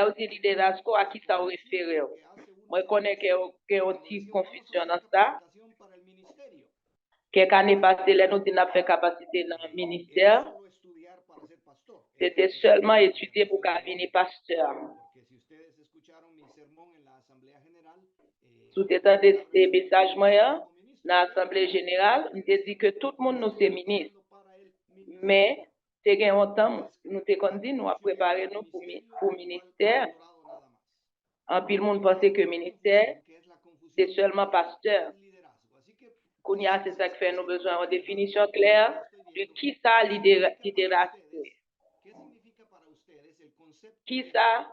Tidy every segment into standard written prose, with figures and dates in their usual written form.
là où dit liderazgo, à qui ça réfère? Moi, je connais qu'il y a une petite confusion dans ça. Quelques années passées, là, nous avons fait capacité dans le ministère. C'était seulement étudier pour devenir pasteur. Sous état des messages dans l'Assemblée générale, on a dit que tout le monde nous est ministre. Mais, c'est un temps, nous avons dit, nous avons préparé nous pour le ministère. En plus, le monde pensait que le ministère, c'est seulement pasteur. Kounia, c'est ça qui fait nous besoin d'une définition claire de qui ça liderazgo. Qui ça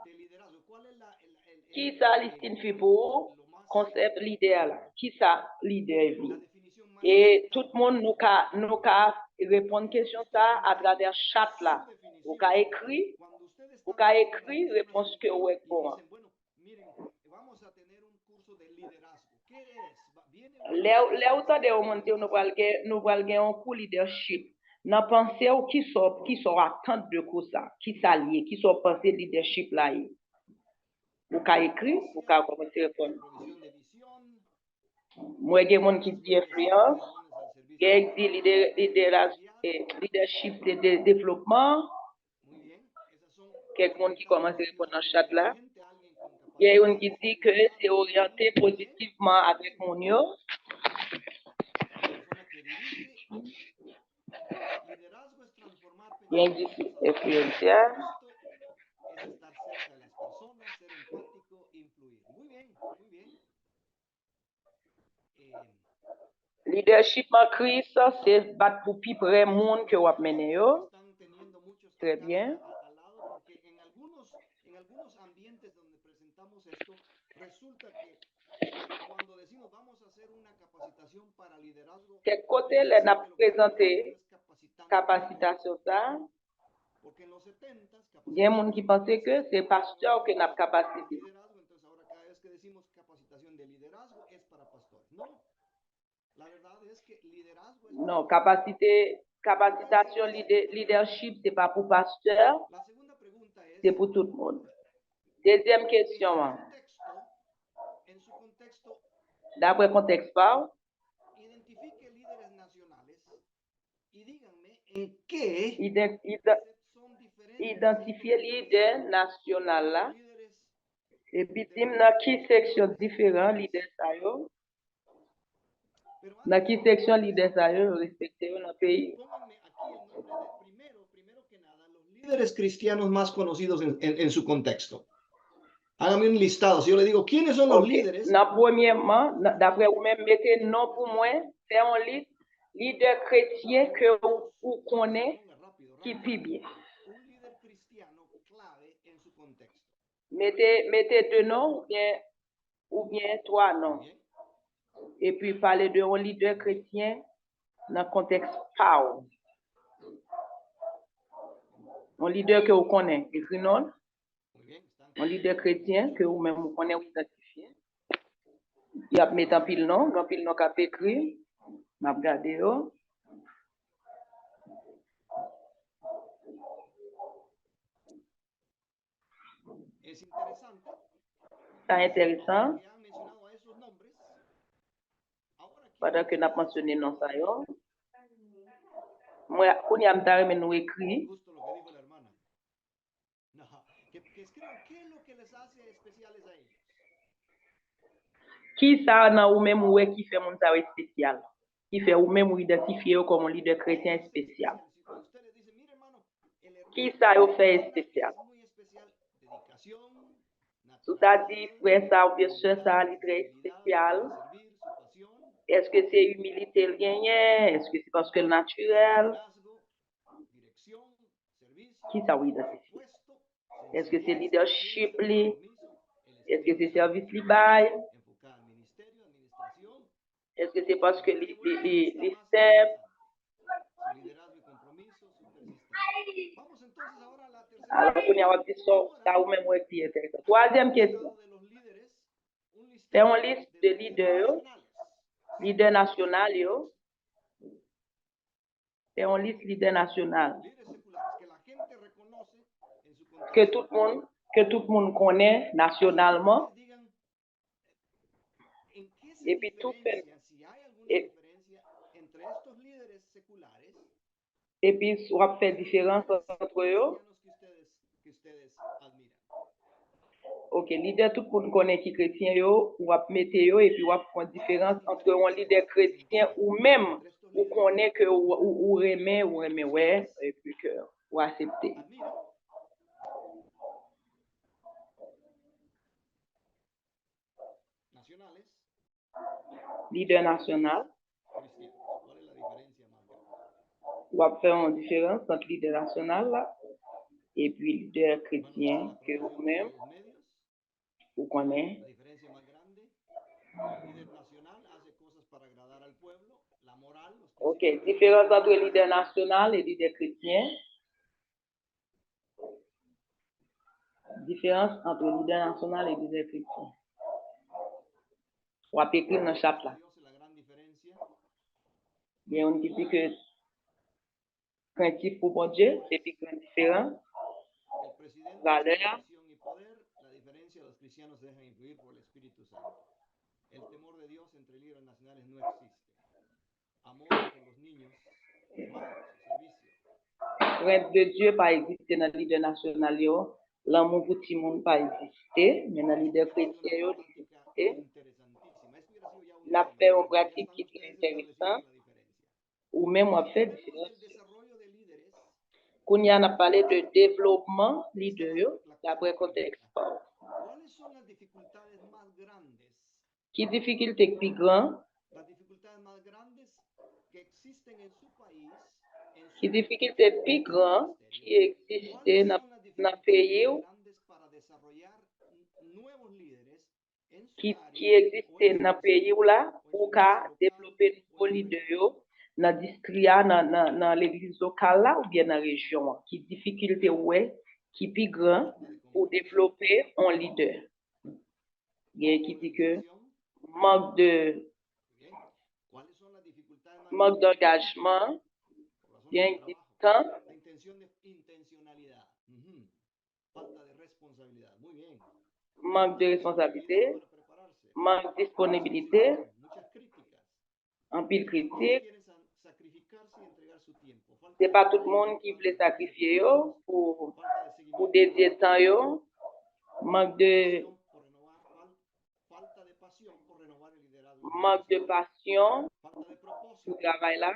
signifie pour concept leader là? Qui ça leader vie? Et tout le monde nous a répondre à question ça à travers chat là. Vous avez écrit réponse que vous êtes bon. Là où ça de monter nous va gagner un cours leadership. N'a pensé ou qui sont attente de ça, qui s'allie, qui sont pensé leadership là. Vous avez écrit, vous avez commencé à répondre. Moi, il y a des gens qui disent influence, il y a des leadership de développement, quelques gens qui commencent à répondre dans le chat là. Il y a des gens qui disent que c'est orienté positivement avec mon yo. Il y a des gens qui disent influencieur. Leadership en Christ, c'est battre pour plus près monde que vous avez mené. Très bien. Quel côté les n'a présenté capacitation ça? Il y a des gens qui pensent que c'est pasteur qui n'a capacité. Non, capacitation leadership, c'est pas pour pasteur, c'est pour tout le monde. Deuxième question. D'après le contexte, identifier leader national là. Et puis, dans qui section différent leader ça yo? Dans qui section leader ça yo respecté dans le pays? Líderes cristianos más conocidos en su contexto. Hágame un listado. Si yo le digo, ¿quiénes son los líderes? Premièrement, d'après vous-même, mettez non pour moi, faire un liste leader chrétien que vous connaissez qui est bien. Mettez deux noms ou bien trois noms. Et puis parlez de un leader chrétien dans le contexte PAO. Un leader que vous connaissez, écrit non. Un leader chrétien que vous-même vous connaissez, vous identifiez. Il y a mis un pile nom qui a écrit. Je vais regarder. C'est intéressant. Pendant que nous avons mentionné non ça yo. Moi, quand nous écrit. Qui ça dans ou même ouais qui fait mon travail spécial, qui fait ou même identifier comme un leader chrétien spécial. Qui ça yo fait spécial? Tout à dit frère ça ou bien soeur ça est spécial. Est-ce que c'est humilité le gagné? Est-ce que c'est parce que le naturel? Qui ça oui identifier? Est-ce que c'est leadership li? Est-ce que c'est service li bail? Est-ce que c'est parce que les steps? Alors, on y a un petit sort, ça ou même qui est intéressant. Troisième question. C'est une liste de leaders nationaux. C'est une liste leader national. Que tout le monde que tout le monde connaît nationalement. Et puis tout fait, et puis on va faire différence entre eux. Ok, leader tout le monde connaît qui chrétien yo, ou va mettre yo et puis on va faire différence entre un leader chrétien ou même ou connaît que ou remet ouais et puis que ou accepter. Leader national. On va faire une différence entre leader national là, et puis leader chrétien que vous-même vous connaissez. Ok, différence entre leader national et leader chrétien. Différence entre leader national et leader chrétien. On va écrire dans le chat là. Il y a un qui dit que principe pour bon Dieu, c'est plus grand différent. Valeur. Crainte de Dieu pas exister dans le leader national. L'amour pour tout le monde pas exister, mais dans le leader chrétien, il existe. La fait une pratique qui est intéressante, ou même on fait différence. Quand on a parlé de développement leader, d'après contexte. Qui difficulté plus grande? Qui difficulté plus grande qui existe dans le pays qui existe dans le pays là pour développer de nouveaux leaders dans le district, dans l'église locale là, ou bien dans la région. Qui difficulté ouais, qui plus grand pour développer un leader. Il y a qui dit que manque d'engagement, bien existant, manque de responsabilité, manque de disponibilité, en pile critique. C'est pas tout le monde qui veut sacrifier pour dédier temps, manque de passion pour le travail là,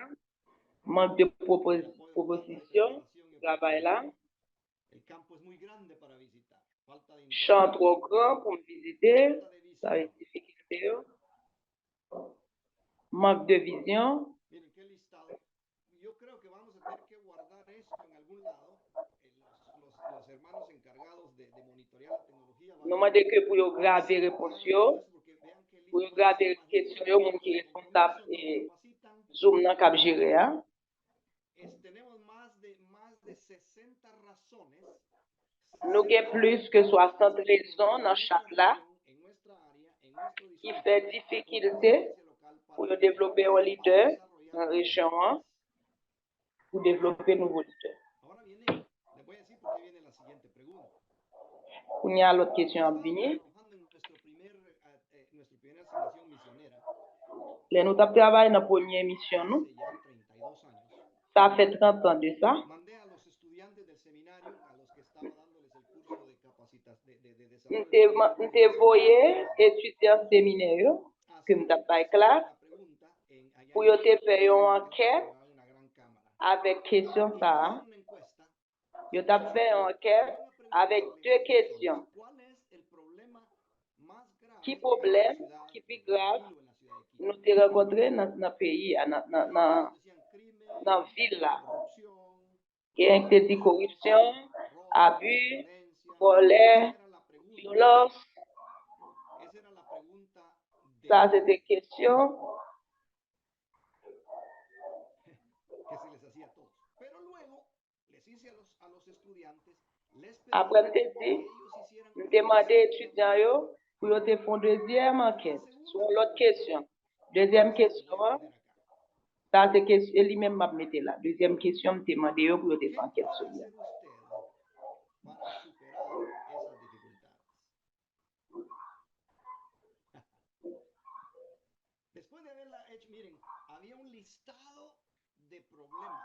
manque de proposition pour le travail là, champ trop grand pour me visiter, ça va être difficile, manque de vision. Nous demandons que pour graver les réponses, pour graver les questions, les gens qui sont responsables et Zoom dans Cap Géré. Nous avons plus que 60 raisons dans chaque là qui fait difficulté pour développer un leader dans la région, pour développer un nouveau leader. Il y a l'autre question à venir. Nous avons travaillé dans la première mission. Nous. Ça fait 30 ans de ça. Nous avons envoyé étudiants séminaires que nous avons fait classe pour faire une enquête avec questions ça. Nous avons fait une enquête avec 2 questions. Qui problème, qui plus grave, nous avons rencontré dans le pays, dans la ville là. Qui a été corruption, abus, volet, violence. Ça, c'est des questions. Après, nous demandé aux étudiants pour faire une deuxième enquête sur l'autre question. Deuxième question, ça c'est question, lui-même m'a mis là. Deuxième question, je demandé pour faire une enquête sur lui. hecho, miren, había un listado de problemas.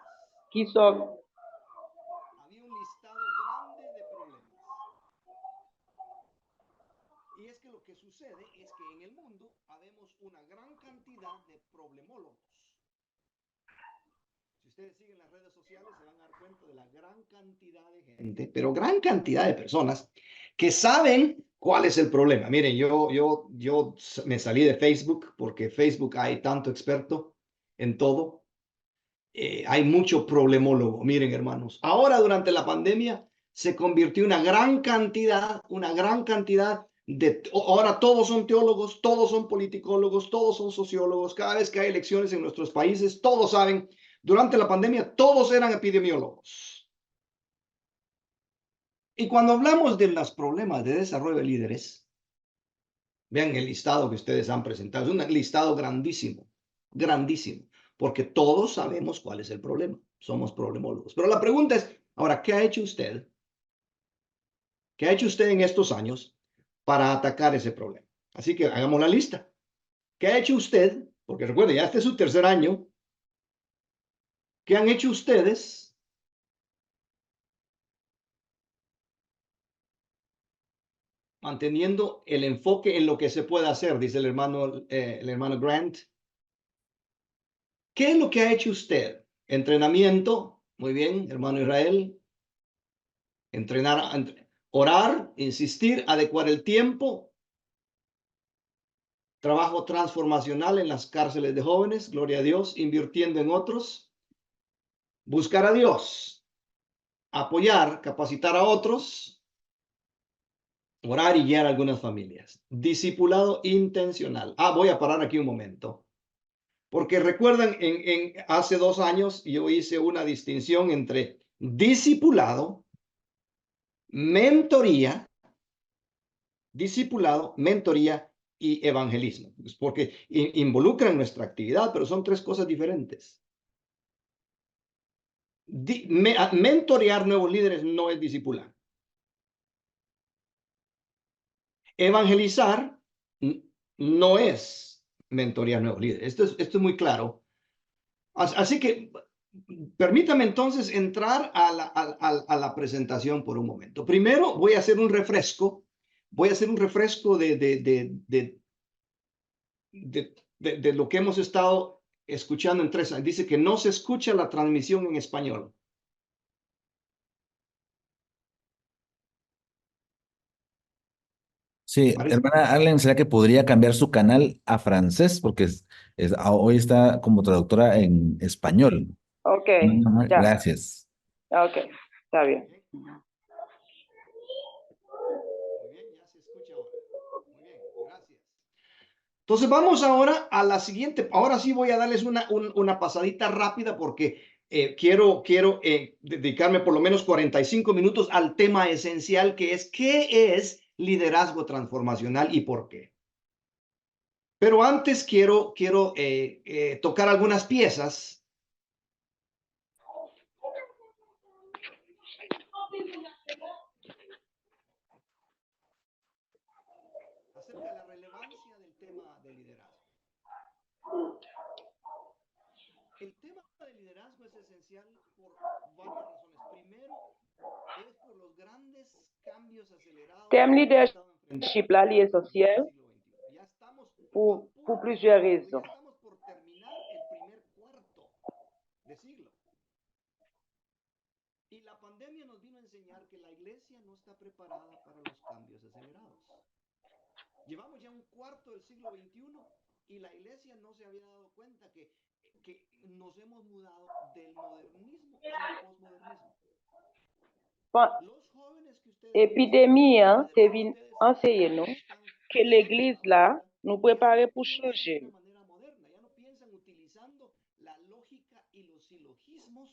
Qui sont Había un listado grande de problemas. Y es que lo que sucede es que en el mundo habemos una gran cantidad de problemólogos. Si ustedes siguen las redes sociales se van a dar cuenta de la gran cantidad de gente, pero gran cantidad de personas que saben cuál es el problema. Miren, yo me salí de Facebook porque Facebook hay tanto experto en todo. Hay mucho problemólogo. Miren, hermanos, ahora durante la pandemia se convirtió una gran cantidad de, ahora todos son teólogos, todos son politicólogos, todos son sociólogos. Cada vez que hay elecciones en nuestros países, todos saben, durante la pandemia todos eran epidemiólogos. Y cuando hablamos de los problemas de desarrollo de líderes, vean el listado que ustedes han presentado, es un listado grandísimo, grandísimo, porque todos sabemos cuál es el problema, somos problemólogos. Pero la pregunta es, ahora, ¿qué ha hecho usted? ¿Qué ha hecho usted en estos años para atacar ese problema? Así que hagamos la lista. ¿Qué ha hecho usted? Porque recuerde, ya este es su tercer año. ¿Qué han hecho ustedes manteniendo el enfoque en lo que se puede hacer? Dice el hermano Grant. ¿Qué es lo que ha hecho usted? Entrenamiento, muy bien, hermano Israel. Entrenar, orar, insistir, adecuar el tiempo. Trabajo transformacional en las cárceles de jóvenes, gloria a Dios, invirtiendo en otros. Buscar a Dios, apoyar, capacitar a otros, orar y guiar a algunas familias. Discipulado intencional. Voy a parar aquí un momento. Porque recuerdan, hace 2 años yo hice una distinción entre discipulado, mentoría, y evangelismo. Pues porque involucran nuestra actividad, pero son 3 cosas diferentes. Mentorear nuevos líderes no es discipular. Evangelizar no es mentorear nuevos líderes. Esto es muy claro. Así que permítame entonces entrar a la presentación por un momento. Primero voy a hacer un refresco. Voy a hacer un refresco de lo que hemos estado escuchando en 3 años. Dice que no se escucha la transmisión en español. Sí, Parece. hermana Arlen, ¿será que podría cambiar su canal a francés? Porque hoy está como traductora en español. OK, ya, Gracias. OK, está bien. Muy bien, ya se escucha ahora. Muy bien, gracias. Entonces vamos ahora a la siguiente. Ahora sí voy a darles una pasadita rápida porque quiero dedicarme por lo menos 45 minutos al tema esencial que es ¿qué es liderazgo transformacional y por qué? Pero antes quiero tocar algunas piezas acerca de la relevancia del tema de liderazgo. El tema de liderazgo es esencial por varias razones. Primero, es por los grandes cambios acelerados Thème que hemos estado leadership là, li enfrentando durante el essentiel siglo XXI. Ya estamos pour plusieurs ya raisons. estamos por terminar el primer cuarto de siglo. Y la pandemia nos vino a enseñar que la iglesia no está preparada para los cambios acelerados. Llevamos ya un cuarto del siglo XXI y la iglesia no se había dado cuenta que nos hemos mudado del modernismo al posmodernismo. Los jóvenes que ustedes Epidémie te liderazgo vin ustedes enseigner nous están que l'église là nous préparait pour piensan de changer. una manera moderna, ya no piensan utilizando la lógica y los silogismos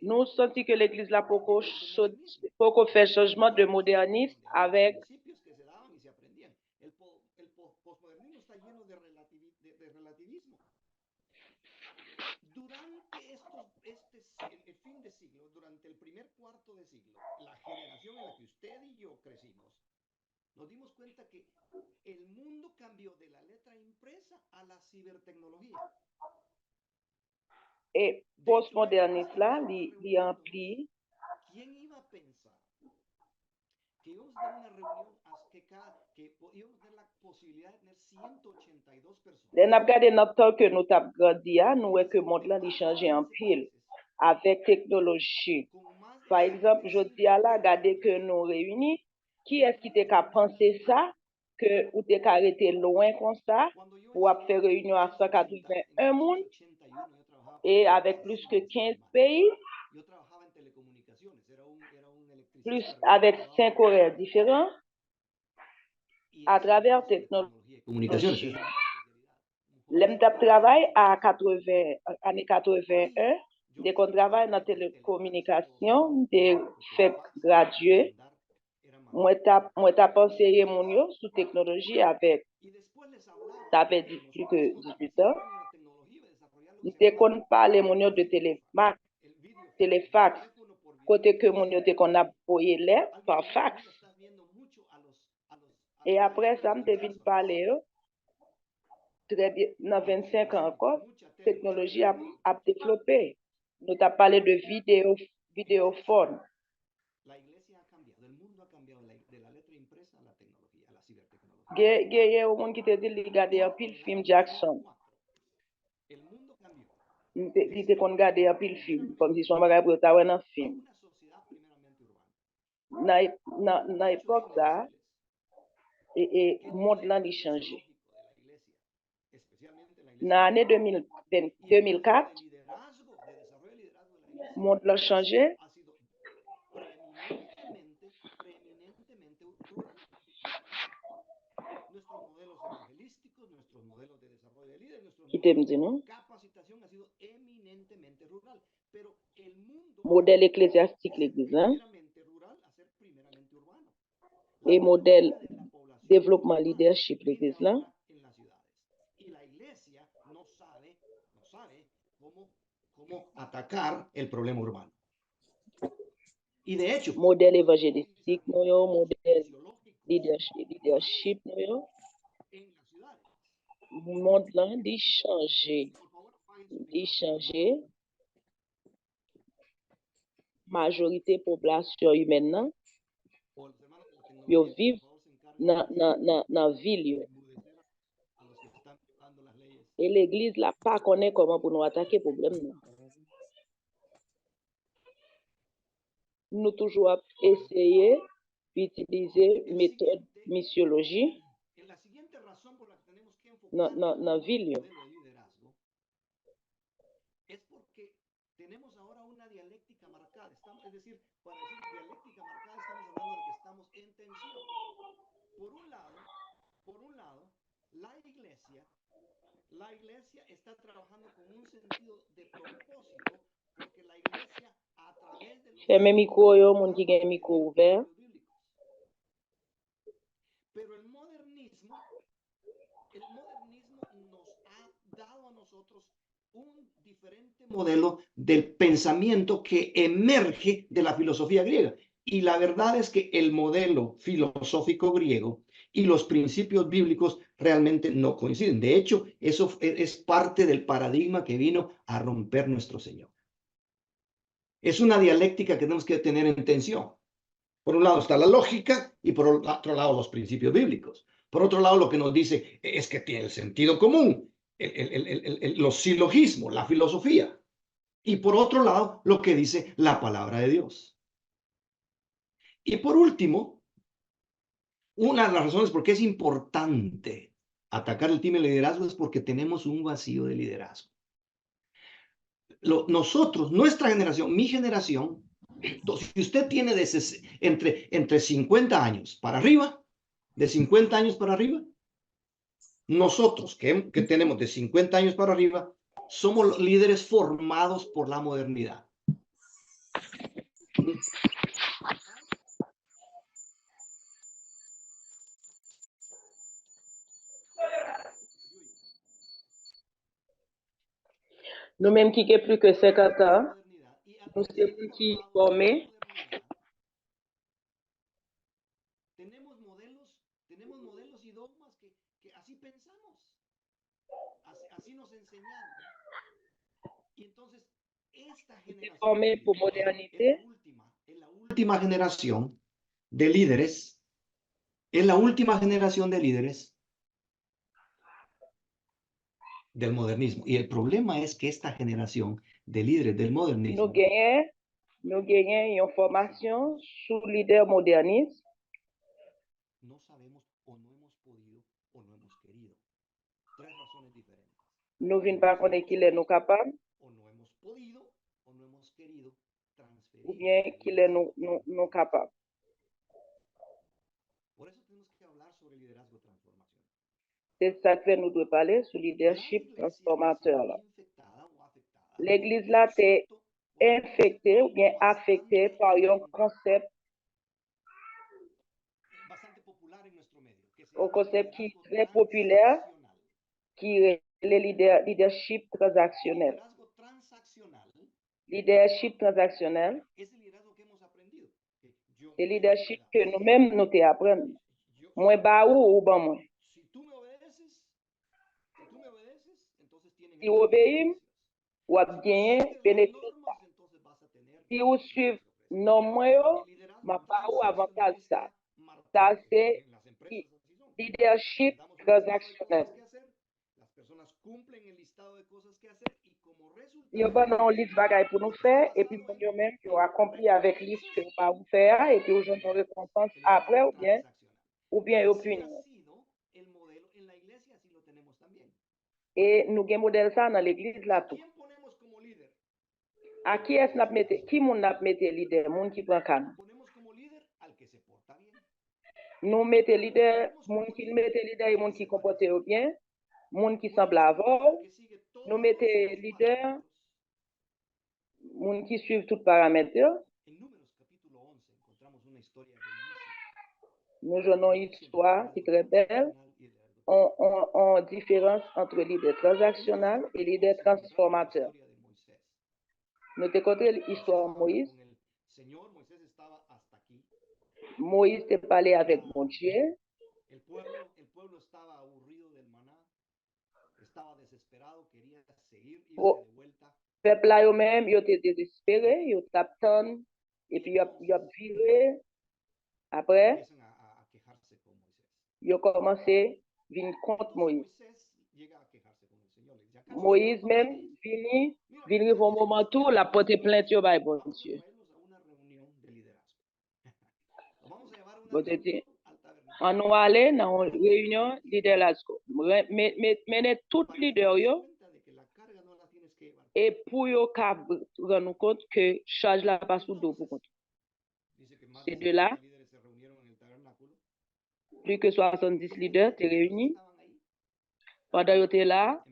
Nous senti que l'église là modernismo. pour faire changement de modernisme Donde había avec principios que se daban y se aprendían. El posmodernismo está lleno de relativismo. Durante el fin de siglo, durante el primer cuarto de siglo, la generación en la que usted y yo crecimos, nos dimos cuenta que el mundo cambió de la letra impresa a las cibertecnología. Et postmoderniste là, li ampli. ¿Quién iba a pensar que íbamos a tener una reunión que íbamos a tener la posibilidad de tener 182 personas? Den ap gade nan tan ke nou tap grandi ya, nou we ke mod lan li chanje an pil avek teknoloji. Par exemple, jodi a la, gade ke nou reuni, ki es ki te ka pense sa, que ou te ka rete loin kon sa, ou ap fe reunion a 181 moun, et avec plus que 15 pays, Yo trabajaba en telecomunicaciones, era un electricista plus de avec redes 5 horaires différents, y à esa travers es technologie. comunicaciones. Es Lem tap travay a 80, ane 81, de kon travay nan telekomunikasyon, de fek gradye, mwen tap enseye moun yo sou teknoloji avek, y después les hablaba tape que plus que nosotros 18 ans, con la tecnología iba a desarrollar lo que se te llama kon pale moun yo de el telefax, teléfono por kote ke moun yo te kon ap boye le par fax. estás viendo mucho a los Et apre sa, m te vin pale yo, nan 25 an ankon, teknoloji ap devlope. Nou tap pale de videophone. la iglesia ha cambiado, el mundo ha cambiado de la letra impresa a la tecnología, a la cibertecnología. Geye ou moun ki te di li gade an pil film Jackson. El mundo cambió. Li te kon gade an pil film, kom si son bagay pou ta wè nan film. Una sociedad primeramente urbana. Nan epok sa, mod lan li chanje. Nan ane 2004, mod lan chanje, Nuestros modelos evangelísticos, nuestros modelos de desarrollo de líderes, nuestros ki te modelos mdi nou, de capacitación ha sido eminentemente rural. Pero el mundo model eklesiastik l'Eglise lan, primeramente rural a ser primeramente urbano. e model De la población développement leadership vive l'Eglise lan, ahora en las ciudades. Y la iglesia no sabe cómo atacar el problema urbano. Y de hecho, model evangelistik nou yo, model leadership nou yo, en las ciudades, mod lan li chanje. por favor, Li chanje, majorite poplasyon humen nan, o los hermanos de la yo tecnología, viv por favor, se encargan nan vil yo. de enmudecer a los que están violando las leyes. E l'Eglise la pa konen koman pou nou atake problem nan. Nou toujou ap eseye utilize metode misioloji En la siguiente razón por la que tenemos que enfocar nan vil yo. modelo de liderazgo es porque tenemos ahora una dialéctica marcada. Es decir, para decir dialéctica marcada estamos hablando de que estamos en tensión. Por un lado, la iglesia está trabajando con un sentido de propósito porque la iglesia a través de los Feme mikro yo, moun ki gen mikro ouver. Pero el modernismo nos ha dado a nosotros un diferente modelo del pensamiento que emerge de la filosofía griega. Y la verdad es que el modelo filosófico griego y los principios bíblicos realmente no coinciden. De hecho, eso es parte del paradigma que vino a romper nuestro Señor. Es una dialéctica que tenemos que tener en tensión. Por un lado está la lógica y por otro lado los principios bíblicos. Por otro lado, lo que nos dice es que tiene el sentido común, los silogismos, la filosofía. Y por otro lado, lo que dice la palabra de Dios. Y por último, una de las razones por qué es importante atacar el tema de liderazgo es porque tenemos un vacío de liderazgo. Nosotros, nuestra generación, mi generación, si usted tiene entre 50 años para arriba, de 50 años para arriba, nosotros que tenemos de 50 años para arriba, somos líderes formados por la modernidad. Nou menm ki ke plus ke 50 an, nou se moun ki forme, Tenemos modelos y dogmas que así pensamos. Nous sommes formés pour modernité. Última generación de líderes, es la última generación de líderes del modernismo. Y el problema es que esta generación de líderes del modernismo Nous gagnons une formation sous leader moderniste. no sabemos o no hemos podido o no hemos querido. Tres razones diferentes. Nous ne venons pas connaître qu'il est nous capable, O no hemos podido o no hemos querido transferir. ou bien qu'il est nous capable. Por eso tenemos que hablar sobre liderazgo transformación. C'est ça que nous devons parler sur leadership transformateur. Là. L'église là est infectée ou bien affectée par un concept qui est très populaire, qui est le leadership transactionnel. Leadership transactionnel, c'est leadership que nous-mêmes nous apprenons. Moi, bah ou ben moi. Si vous obéissez, vous avez gagné bénéfice. Si vous suivez non moi, ma pas ou avantage ça. Ça, c'est leadership transactionnel. Il y a un liste de bagages pour nous faire, et puis nous-mêmes, nous accompli avec liste que nous pas vous faire, et puis nous avons une récompense après, ou bien au puni. Et nous avons un modèle ça dans l'église là tout. À qui est-ce qui nous mettez leader, monde qui prend canne. Nous mettons leader, monde qui mette leader et monde qui comporte bien, monde qui semble avoir. Nous mettons leader, monde qui suivent tous les paramètres. Nous avons une histoire qui est très belle. On différence entre leader transactionnel et leader transformateur. Nous avons écouté l'histoire de Moïse. Moïse s'est parlé avec mon Dieu. Le peuple là eux-mêmes, ils étaient désespérés, ils t'attendent, et puis ils ont viré. Après, ils ont commencé à venir contre Moïse. Moïse même vient au moment où la porte plainte au bon Dieu. Bon Dieu, on va aller dans une réunion liderazgo. Mener tout leader et pour yo rendre compte que charge la passe sous dos pour compte. Ces deux-là, plus que 70 leaders étaient réunis. Pendant qu'ils étaient là,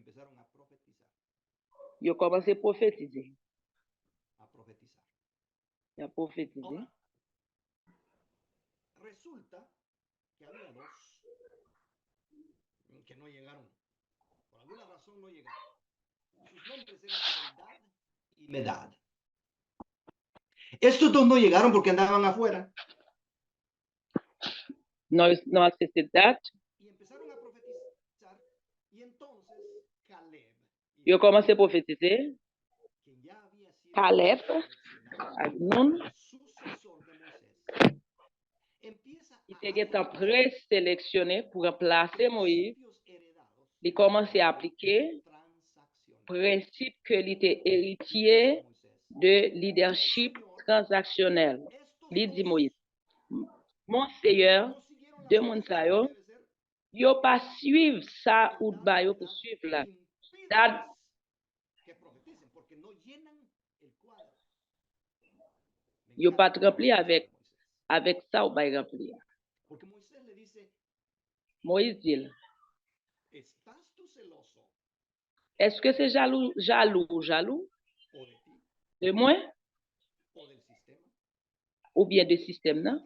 ils ont commencé à prophétiser. Ils ont prophétisé. Resulta que había dos que no llegaron. Por alguna razón no llegaron. Sus nombres eran Eldad y Medad. Estos dos no llegaron porque andaban afuera. No c'est date. Y empezaron a profetizar. Y entonces Caleb. Ils ont commencé à prophétiser. Caleb, il était présélectionné pour remplacer Moïse. Il commençait à appliquer le principe qu'il était héritier de leadership transactionnel. Il dit Moïse, mon Seigneur, de mon sayo, yo pas suivre ça ou ba yo pour suivre là. Yo pas rempli avec ça ou ba rempli. Moïse dit, est-ce que c'est jaloux de moi ou bien de système non?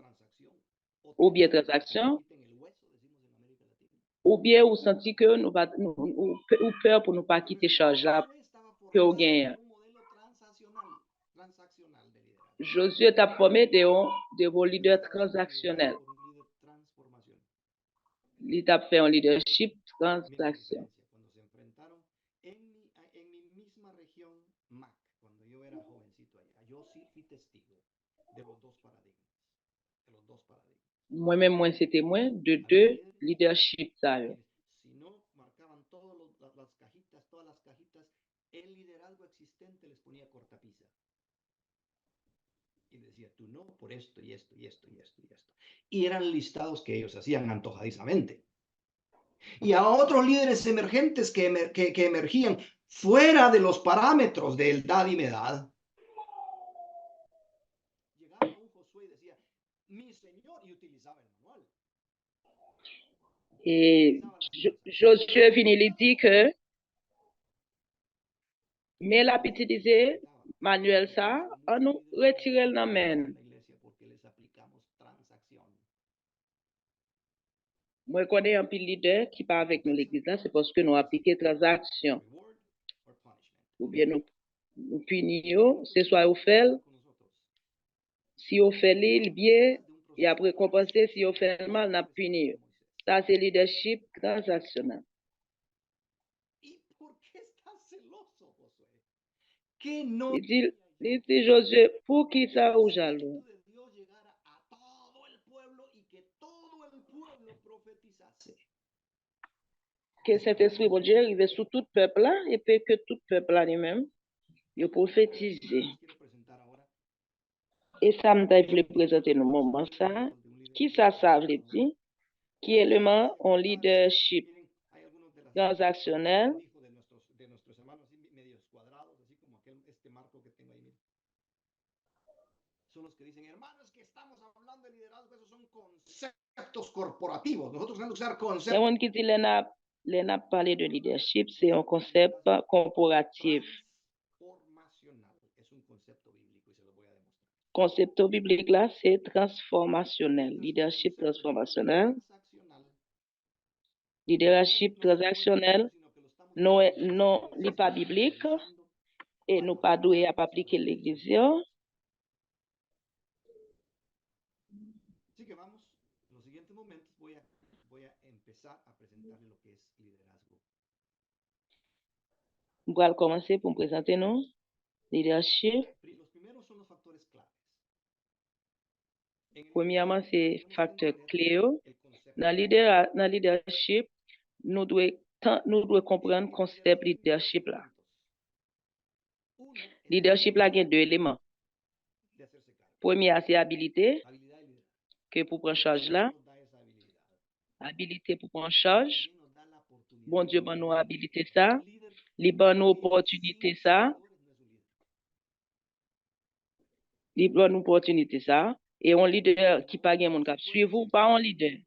Ou bien transaction ou bien ou senti que nous pas ou peur pour nous pas quitter charge là que on gagne. Josué t'a formé de vos leaders transactionnels. Il t'a fait un leadership transaction. Mac, cuando yo era jovencito allá, yo sí fui testigo de los dos paradigmas, de los dos paradigmas. Moi-même, moi, c'est témoin de Había deux líderes leaderships. Ça, quienes, si no marcaban todas las cajitas, el liderazgo existente les ponía cortapisa. Y decía, tú no, por esto y esto y esto y esto y esto. Y eran listados que ellos hacían antojadizamente. Y a otros líderes emergentes que emergían fuera de los parámetros del dad y medad. Llegaba un Josué y decía, mi señor, y utilizaba el manual. et Josué finit, il dit que, mais la petite disait, Manuel, ça, on nous retire le main. Moi, je connais un peu de leader qui part avec nous l'église là, c'est parce que nous appliquons transactions. Ou bien nous punissons, c'est soit au fait, si on fait le bien, et après compenser, si on fait le mal, on punit. Ça, c'est leadership transactionnel. Il dit, Josué, pour qui ça ou jaloux? Que cet esprit de Dieu arrive sur tout peuple là, et puis que tout peuple là lui-même, il prophétise. Et ça me voulait présenter le moment ça. Qui ça veut dire? Qui est le mot en leadership transactionnel? Son los que dicen, hermanos, que estamos hablando de liderazgo, esos son conceptos corporativos. Nosotros tenemos que usar conceptos. Il y a un qui dit, les n'a parlé de leadership, c'est un concept corporatif. Es un concepto bíblico y se lo voy a demostrar. Concept biblique là, c'est transformationnel. Leadership transformationnel. Leadership transactionnel, non, non, n'est pas biblique et nous pas doués à appliquer l'église. Así que vamos, en los siguientes momentos voy a empezar a presentarle lo que es liderazgo. On va commencer pour me présenter nous. Leadership. Los primeros son los factores claves. Premièrement, c'est facteur clé. Dans le leadership, nous devons comprendre le concept leadership là. Leadership là, il y a deux éléments. Premier, c'est habilité, que pour prendre charge là. Habilité pour prendre charge. Bon Dieu, ben nous habilité ça. Les bonnes opportunités ça. Les bonnes opportunités ça. Et un leader qui pas gain mon cap suivre ou pas un leader.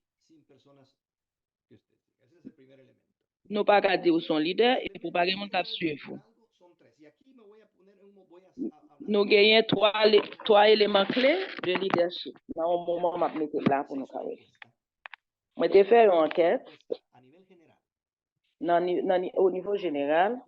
Nous pas qu'à dire où son leader et pour pas gain mon cap suivre. Nous gagnons trois éléments clés de leadership. Dans un moment, je vais mettre là pour nous carrer. Je vais faire une enquête au niveau général.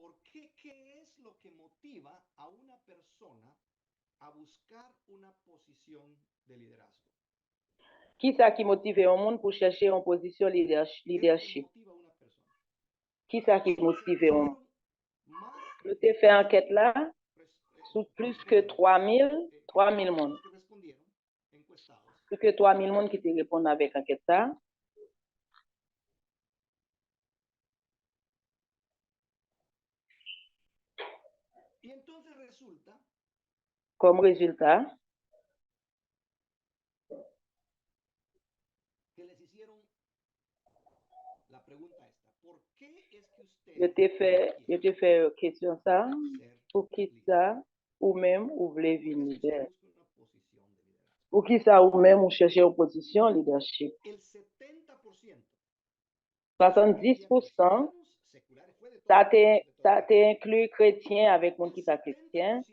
Qui ça qui motive un monde pour chercher une position leadership? Qui ça qui motive un monde? Je t'ai fait enquête là sur plus que 3000 monde. Plus que 3000 monde qui te répondent avec enquête ça. Comme résultat, je t'ai fait une question ça, pour qui ça, ou même, ou voulez venir leader. Pour qui ça, ou même, ou chercher une position leadership. 70%, ça t'inclut chrétien avec mon qui t'a chrétien.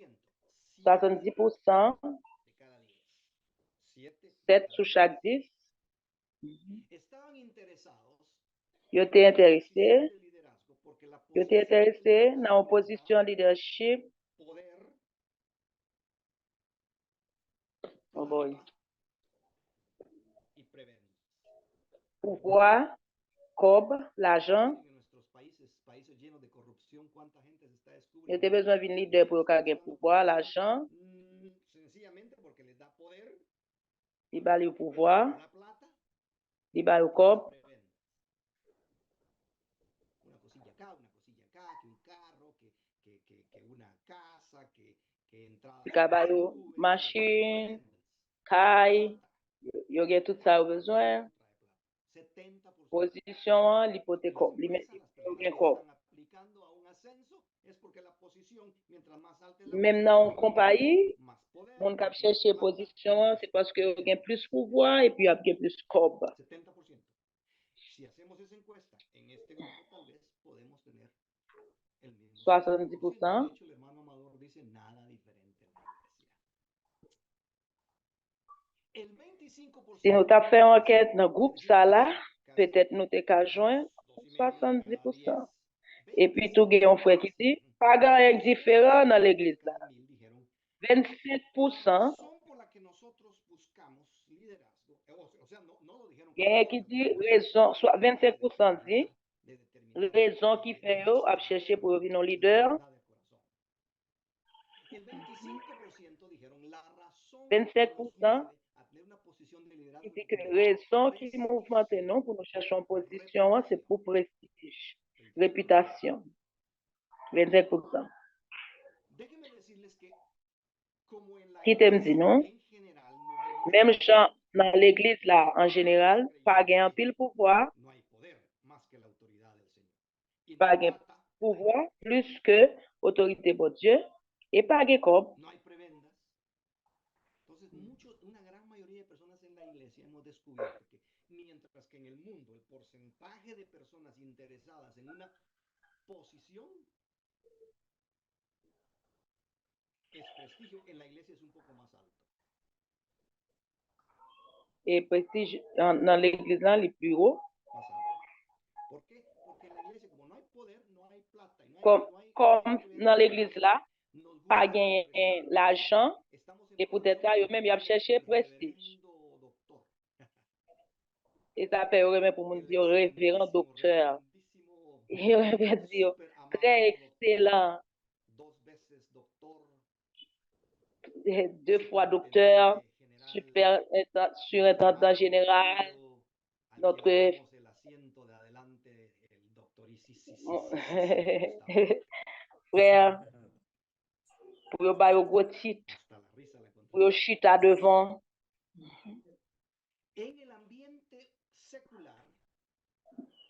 70%, 7 sur chaque 10. Yo t'es intéressé dans une position leadership. Oh boy. Pouvoir, cob, l'argent. Yo te besoin d'un leader pour gagner pouvoir, l'argent, il va le pouvoir, il va le corps, il va le machine, caille, il y a tout ça au besoin, position, l'hypothèque, il corps. Même dans une compagnie, on cap chercher position, c'est parce que y a plus pouvoir et puis il y a plus corps. 70%. Si nous avons fait une enquête dans le groupe, ça là, peut-être nous avons joindre 70%. Et puis, tout le monde frère qui dit, pas grand différent dans l'église là. 25%, il y a qui dit raison, soit 25% dit raison qui fait eux à chercher pour devenir leader. 25% qui dit que raison qui mouvemente non pour nous chercher en position, c'est pour prestige, réputation. 25%. Qui t'aime dit non? Même gens dans l'église là, en général, pas gain pile pouvoir, pas gain pouvoir plus que autorité de Dieu et pas gain corps. Et prestige dans l'église là, les plus hauts. Comme dans l'église là, pas gagner l'argent et peut-être ça, même ils ont cherché prestige. Et ça fait même pour nous dire révérend docteur. Il va dire très excellent. 2 fois docteur, super surintendant général, notre frère, pour le bail au gros titre, pour le chita devant.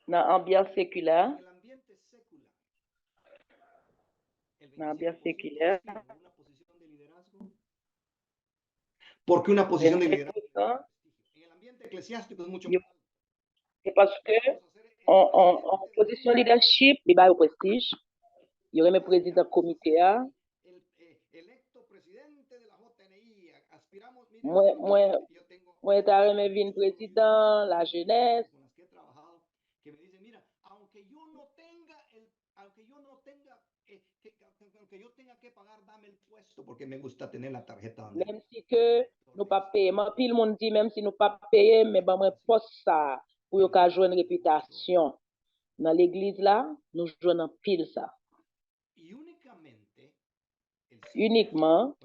Dans l'ambiance séculaire, Porque una posición de 25%, liderazgo en el ambiente eclesiástico es mucho más alto. c'est parce que en position leadership, il y a au prestige. Il y aurait même président comité. Moi, t'as même vu président, la jeunesse. Même si que nous pas payé, puis le monde dit même si nous pas payé, mais ben moi poste ça pour yo ka jouer une réputation. Dans l'église là, nous jouons pile ça. Uniquement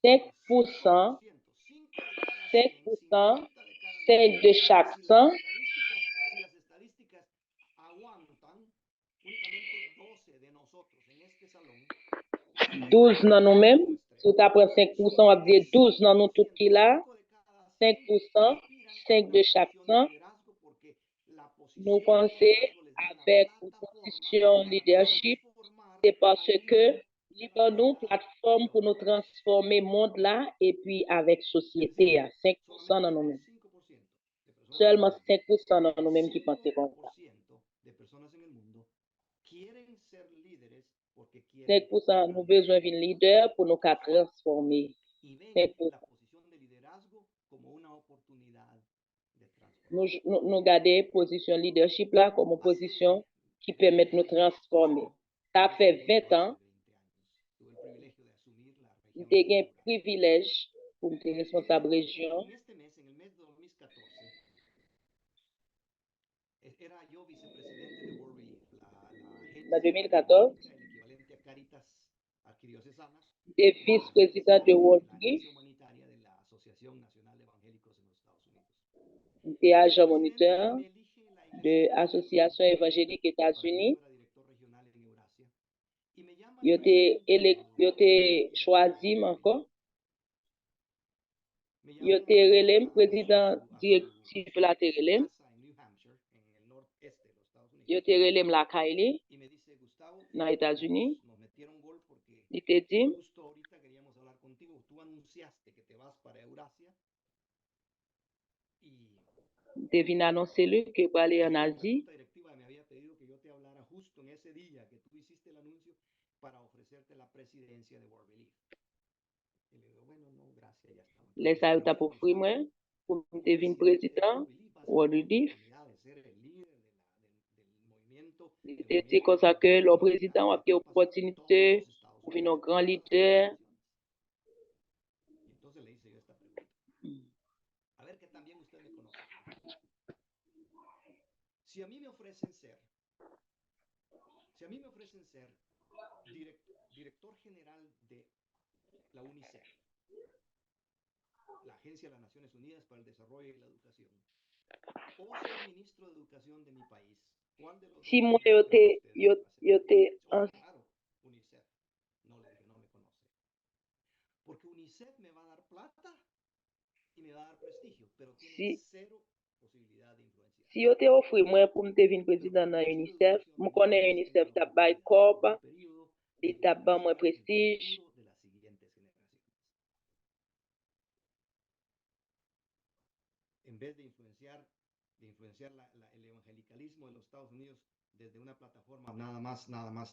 5%, 5%, 5 de chaque 100. 12 dans nous-mêmes. Si tu apprends 5%, on va dire 12 dans nous tout qui là. 5%, 5 de chaque 100. Nous pensons avec une position leadership, c'est parce que nous nous plateforme pour nous transformer le monde là et puis avec société à 5% dans nous-mêmes. Seulement 5% dans nous-mêmes qui pensent comme ça. 5% nous besoin d'un leader pour nous transformer. 5%. Nous garder position leadership là comme une position qui permet de nous transformer. Ça fait 20 ans, j'ai eu un privilège pour être responsable région. en 2014, era el equivalente a Caritas arquidiocesanas, j'étais vice-président de World la Grief, agencia humanitaria de la Asociación Nacional de Evangélicos en los Estados Unidos. j'étais agent moniteur Me elige la de iglesia l'Association évangélique para que yo États-Unis. fuera director regional en Eurasia. Y me llama el presidente Yo t'ai choisi encore. me Yo llama t'ai relève a président su directif la te relève. casa en New Hampshire, en el noreste de los Estados Unidos. Yo t'ai relève la Kylie Y me dice, Gustavo, dans les États-Unis. nos metieron gol porque Il te dit, justo ahorita queríamos hablar contigo. Tú anunciaste que te vas para Eurasia y te vin annoncer que pour aller en la Asie. junta directiva me había pedido que yo te hablara justo en ese día que tú hiciste el anuncio para ofrecerte la presidencia de World Relief. Y le digo, bueno, no, gracias, ya estamos. Les a eu ta pour frère moi pour te vin président World Relief. De ser el líder del movimiento. Il te dit comme ça que le président a eu opportunité pour venir un grand leader. Y entonces le hice yo esta pregunta. A ver que también usted me conoce. Si a mí me ofrecen ser director general de la UNICEF, la Agencia de las Naciones Unidas para el Desarrollo y la Educación, o ser ministro de Educación de mi país, ¿cuál de los dos Si moi creen usted que yo va a te aceptar? Claro, UNICEF. No le dije, no me conoce. Porque UNICEF me va a dar plata y me va a dar prestigio, pero tiene cero posibilidad de influenciar. Si yo te offre moi pour me vin président dans UNICEF, je connais UNICEF t'a bay corps, il t'a ban moi prestige. De las siguientes generaciones. En vez de influenciar el evangelicalismo de los Estados Unidos desde una plataforma nada más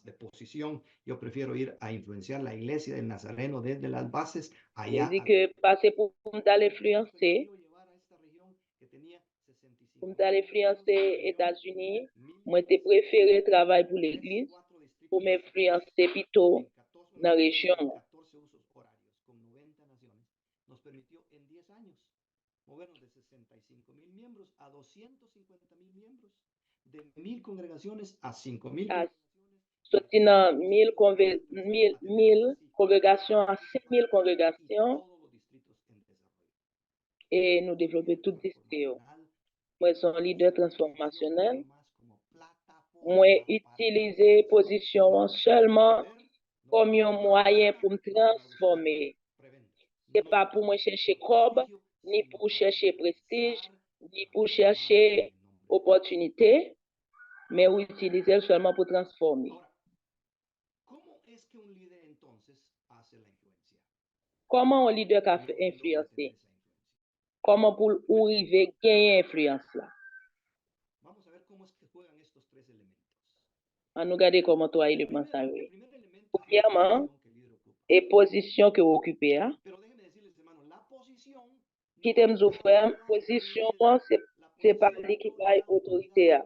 de posición, yo prefiero ir a influenciar la iglesia del Nazareno desde las bases allá. Dit que passer pour l'influencer, pour l'influencer États-Unis, moi te préféré travailler pour l'église pour m'influencer plutôt dans la région. 14 usos horarios con 90 naciones nos permitió en 10 años movernos de 65,000 miembros a 250,000 miembros, de 1,000 congregaciones a 5,000 sorti dans 1000 congrégations à 5,000 congrégations et nous développer tout district. Moi, suis un leader transformationnel. Moi, utiliser position seulement comme un moyen pour me transformer. C'est pas pour moi chercher cob, ni pour chercher prestige, ni pour chercher opportunité, mais utiliser seulement pour transformer. Comment un leader peut influencer? Comment pour arriver à gagner influence là? On nous regarde comment trois éléments ça jouent. Premièrement, et position que vous occupez. Qui t'aime frère, position c'est pas l'équipe autorité.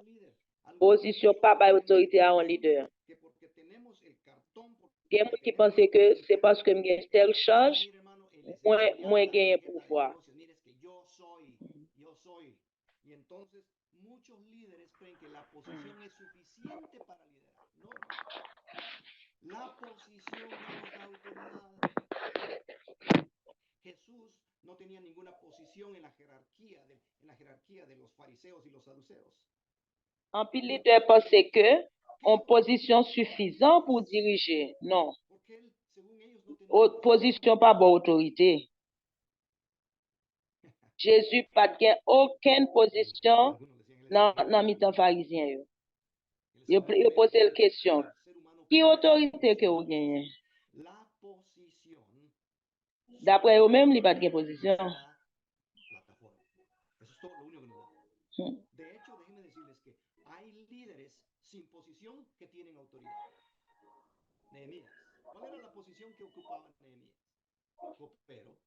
Position pas par autorité à un leader. Il y a des gens qui pensent que c'est parce que j'ai telle charge, moi gagne pouvoir. Y entonces muchos líderes creen que la posición es suficiente para liderar. No. La posición no nos da autoridad. Jesús no tenía ninguna posición en la jerarquía de los fariseos y los saduceos. Un pile leader pense que en position suffisante pour diriger. Non. Position pas bonne autorité. Jésus n'a pas aucune position dans le milieu pharisien. Il pose la question, qui autorité que vous gagnez? D'après eux-mêmes, il n'y a pas de position. De hecho, déjenme decirles que hay líderes sin posición que tienen autoridad. Nehemías. ¿Cuál era la posición que ocupaba Nehemías? Copero.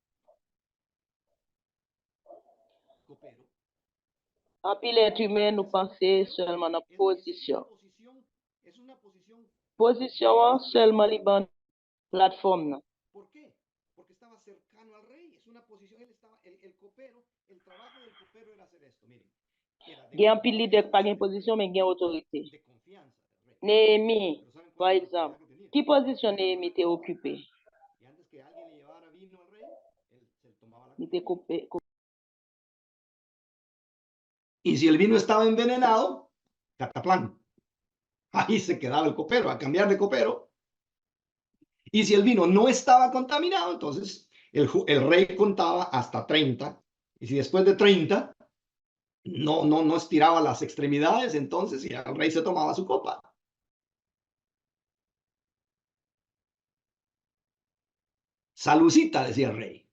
En pile être humain, nous pensons seulement dans la position. Position seulement les bonnes plateformes. ¿Por qué? Porque estaba cercano al rey. Es una posición, él estaba, el copero, el trabajo del copero era hacer esto. Miren. Il y a un pile leader qui n'a pas de position, mais il y a autorité. De confianza del rey. Néhémie, Pero ¿saben par cuál es la exemple, autoridad que tenía? qui position Néhémie était occupé? Y antes que alguien le llevara vino al rey, él se tomaba la Il copa. était coupé. Y si el vino estaba envenenado, cataplan. Ahí se quedaba el copero, a cambiar de copero. Y si el vino no estaba contaminado, entonces el rey contaba hasta 30. Y si después de 30 no estiraba las extremidades, entonces ya el rey se tomaba su copa. Salucita, decía el rey.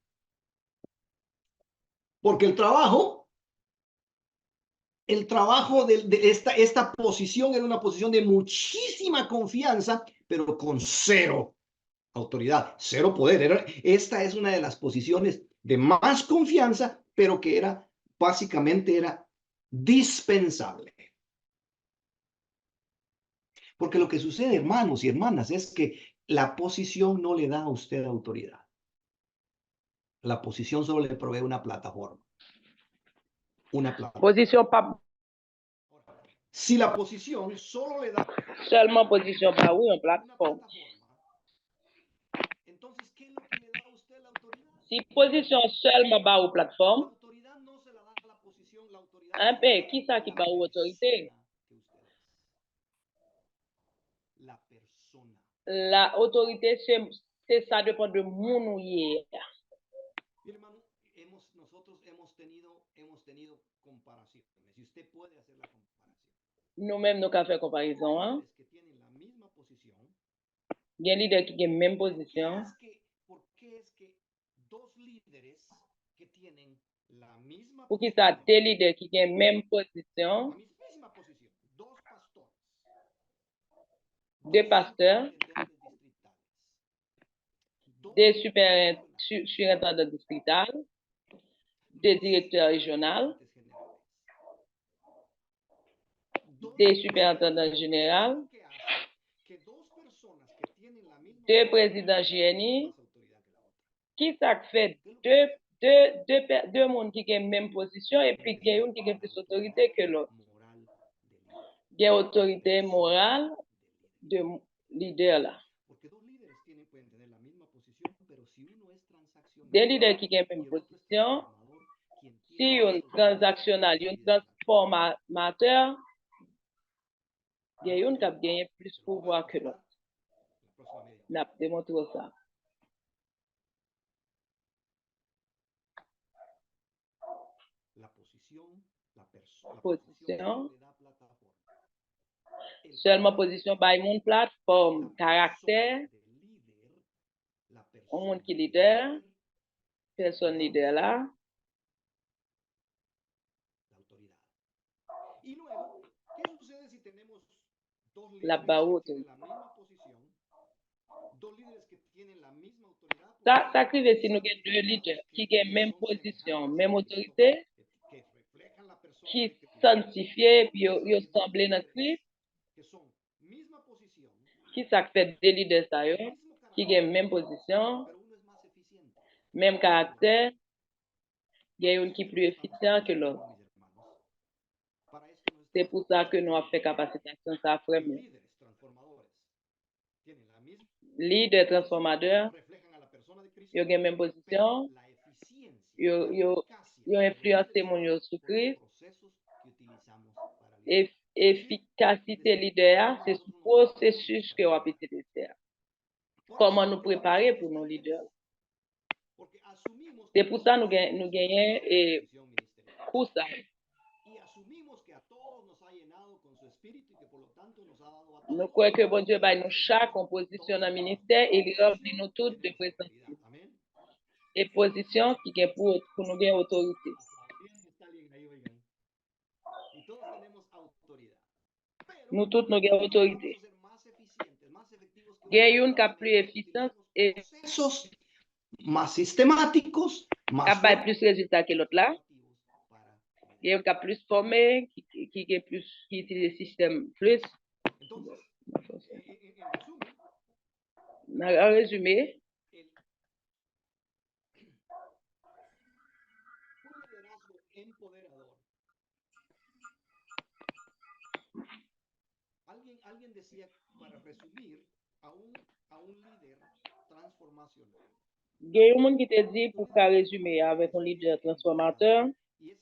Porque el trabajo de esta posición era una posición de muchísima confianza, pero con cero autoridad, cero poder. Esta es una de las posiciones de más confianza, pero que básicamente era dispensable. Porque lo que sucede, hermanos y hermanas, es que la posición no le da a usted autoridad. La posición solo le provee una plataforma. Una plataforma. Position pas Si la posición solo le da seulement position pas oui, une una plateforme. plataforma, entonces, ¿qué es lo que le da a usted la autoridad? Si position seulement ba ou La plateforme, autoridad no se la da la posición, la autoridad un se peu, la da qui ça qui la ba ou autorité? persona que usted es. La persona. La autorité, c'est ça dépend de moun ou yé. Mi hermano, nosotros hemos tenido comparaciones. Y usted puede hacer la comparación. Nous-mêmes, nous ka fè comparaison. Hein? Líderes que tienen la misma posición. Gen leader qui gen même ¿Por position. qué es que dos líderes que tienen la misma Pour qui ça, posición, deux leaders qui gen même la position, mismísima posición, dos pastores, deux pasteurs, superintendentes distritales, dos deux directores regionales, surintendants distrital, deux directeurs régionaux, gerentes generales, dos deux superintendants généraux, ¿qué hace? Que dos personas que tienen la misma deux posición présidents tienen GNI. más autoridad que la otra. Qui ça fait deux monde qui gen même position et puis gen yon qui gen plus autorité que l'autre. Moral de líder. Gen autorité morale de leader là. Porque dos líderes pueden tener la misma posición, pero si uno es transaccional Des leaders qui gen y même el otro es position, transformador, quien si tiene yon más autoridad transactionnel, yon transformateur, gen yon kap genye plus se lo voy a pouvoir que demostrar l'autre. la próxima media hora. Nap démontre ça. La posición, la posición Position, solo le da plataforma. seulement position bay moun plateforme, La caractère, persona del líder, la un persona monde qui del leader, líder, personne leader là, la autoridad. Y luego, ¿qué sucede si tenemos dos la líderes ba que autorité. tienen la misma posición, dos líderes que tienen la misma autoridad? Ça krive si nou gen deux Personalidades leaders que qui gen même son position, semejantes, même autorité, que reflejan la persona qui de Cristo. sanctifié puis ¿Qué yo sucede? Dos semblé dans líderes Christ, que son misma posición, qui ça fait deux leaders ça yo, mismo qui carácter, gen même position, pero uno es más eficiente. même caractère, gen yon qui Para plus esto efficient que necesitamos, l'autre. mis hermanos, para esto C'est necesitamos pour ça que nous avons fait autoridad. capacitation ça vraiment. Líderes transformadores tienen la misma, Leader transformateur, reflejan a la persona de Cristo, yo gen même pero position, la eficiencia, yo, la yo, eficacia yo de los influencé líderes mon yo sous son los Christ, procesos que utilizamos para liderar. ¿Por qué? efficacité Porque leader, c'est nosotros sous nos processus que preparamos on para peut utiliser. Por eso Comment es nous que vamos a préparer pour nos necesitar leaders. líderes. Porque asumimos C'est que pour todos ça nous tenemos gagnons una posición ministerial. course. Y asumimos que a todos nos ha llenado con su espíritu y que por lo tanto nos ha dado a Nous todos croyons que bon Dieu va autoridad nous y chaque en tenemos position todos dans le la misma ministère et il remplit posición, nous toutes de tenemos présence. autoridad. Amén. Et position qui est pour nous gagner autorité. Aplaudían si está alguien ahí, oigan. Y todos tenemos autoridad. Pero Nous toutes nous gagnons algunos vamos autorité. a ser más eficientes, más efectivos que Il y a otros une qui a plus porque efficience utilizamos et procesos más sistemáticos, qui más a plus de résultats que l'autre là. formativos para Il y a une qui a plus formé, qui est plus, qui utilise le système plus. Entonces, en resumen, En résumé, un liderazgo empoderador. alguien decía, para resumir, a un líder transformacional. Gen yon moun ki te di pou ka rezume avec un leader transformateur.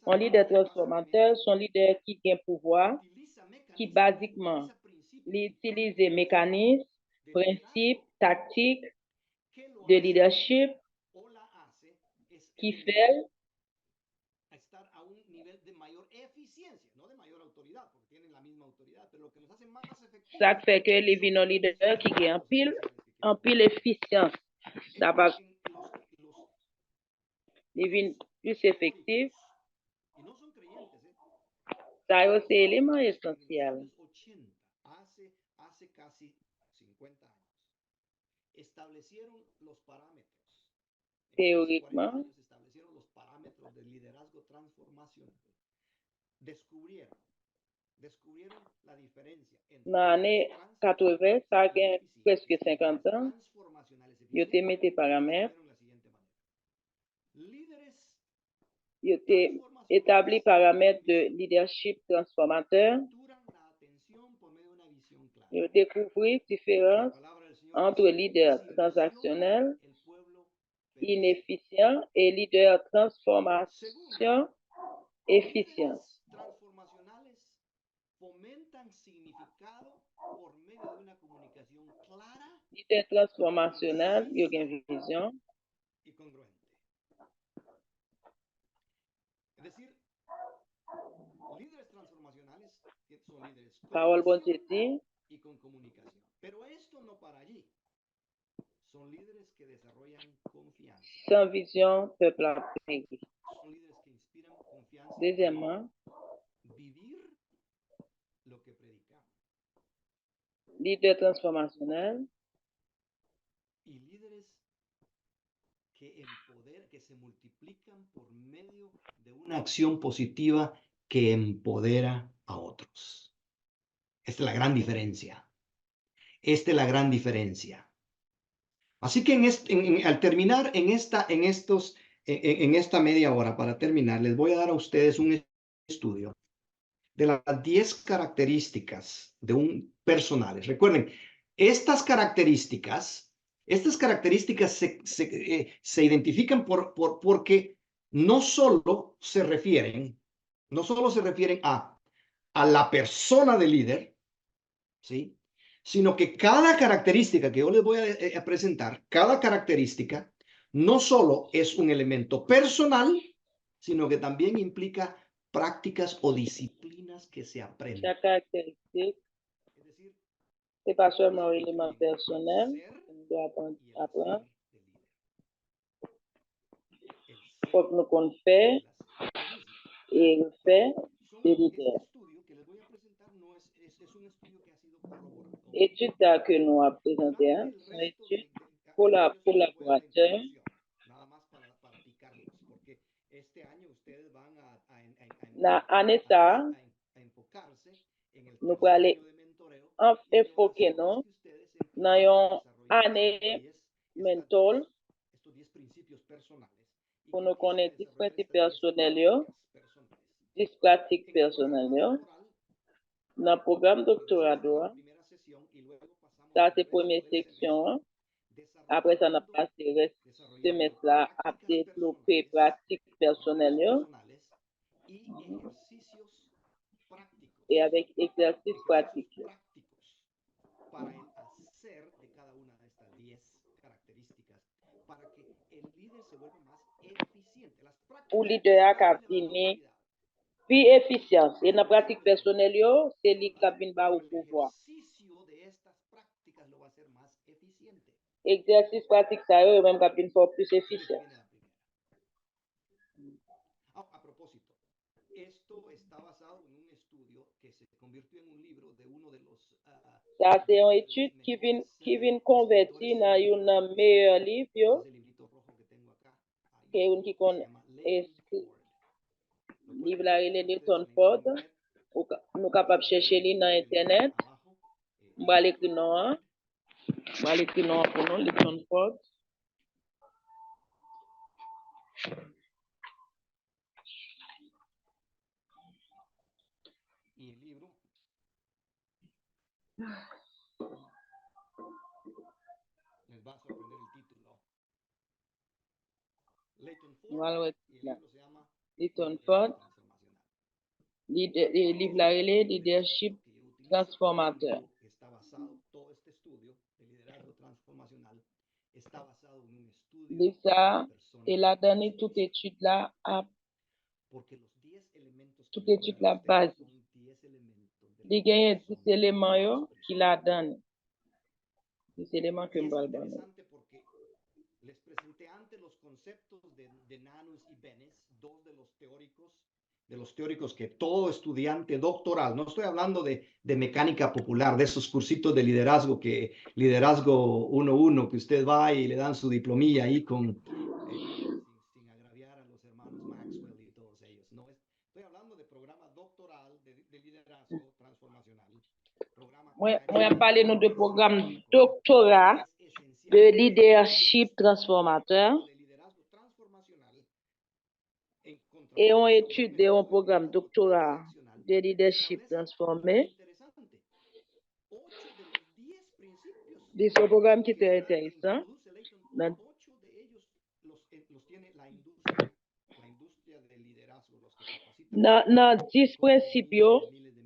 Un leader transformateur son leader qui gen pouvoir, qui basiquement utilise mécanismes, principes, tactiques de leadership qui fait estar a un nivel de mayor eficiencia, no de mayor autoridad, porque tienen la misma autoridad, pero lo que los hace más efectivos. ça fait que les vins un leader qui gen en pile efficience. Ça va les vins plus effectif. Y no son creyentes, Ça c'est élément essentiel. Hace casi 50 años, establecieron los parámetros. Théoriquement, Establecieron los parámetros del liderazgo transformacional. Descubrieron la diferencia entre dans l'année 80, ça a presque 50 ans, ils ont mis des paramètres, ils ont établi paramètres de leadership transformateur, ils ont découvert différence entre leader transactionnel, inefficient et leader transformation efficient. Transformacionales fomentan significado por medio de una comunicación clara Leader transformationnel, il y a une vision y congruente. Es decir, líderes transformacionales son líderes parole bon Dieu dit, y con comunicación. Pero esto no para allí. Son líderes que desarrollan confianza. sans vision, peuple a péri. Son líderes que inspiran confianza. Deuxièmement, Vivir lo que predicamos. leader transformationnel, Y líderes que se multiplican por medio de una acción positiva que empodera a otros. Esta es la gran diferencia. Esta es la gran diferencia. Así que al terminar en esta media hora, para terminar, les voy a dar a ustedes un estudio de las 10 características de un personales. Recuerden, estas características se identifican porque no solo se refieren a la persona del líder, ¿sí? Sino que cada característica que yo les voy a presentar, cada característica, no solo es un elemento personal, sino que también implica prácticas o disciplinas que se aprenden. chaque caractéristique, Es decir, c'est pas seulement un élément personnel, on doit apprendre. Il faut que nous qu'on fait et refaire des leaders. Étude que nous avons présentée, c'est une étude collaborateur. Dans l'année ça, nous allons aller enfoquer nous dans une année mentale pour nous connaître 10 principes personnels, 10 pratiques personnelles. Dans le programme doctorat, ça c'est la première section. Après ça, on a passé le semestre là à développer pratiques personnelles et avec exercices pratiques. Pour leader à venir plus efficience et dans la pratique personnelle, c'est lui qui vient au pouvoir. Exercice pratique, ça y est, même qui vient pour plus efficient. A propósito, esto está basado en un estudio que se convirtió en un libro de uno de los... Ça, c'est une étude qui vient convertir dans un meilleur livre, qui connaît écrit. Livre là, il est de Tom Ford. Nous sommes capables de chercher dans Internet. On va l'écrire non. On va l'écrire non pour nous, Tom Ford. Y el libro Les va a sorprender el título. Leighton Ford, Nous allons y el là. libro se llama Leighton Liderazgo Ford, Transformacional. livre la relais, leadership Que yo utilizo transformateur. está basado, todo este estudio de liderazgo transformacional está basado en un estudio Livre de ça, personas et la donné éxitos. toute étude là, à Porque los 10 elementos que toute yo voy a étude là dar a base. ustedes son 10 elementos de Il lo que y a son 10 éléments yo, los qui la principios. donne. 10 éléments que Y es me donne. interesante porque les presenté antes los conceptos de Nanus y Benes, dos de los teóricos que todo estudiante doctoral, no estoy hablando de mecánica popular, de esos cursitos de liderazgo, liderazgo 1-1, que usted va y le dan su diplomilla ahí sin agraviar a los hermanos Maxwell y todos ellos. No, estoy hablando de programa doctoral de liderazgo transformacional. Moi, parlé nous de programme doctorat de leadership transformateur et on étude de un programme doctorat de leadership transformé. De ce programme qui était intéressant. Dans 10 principes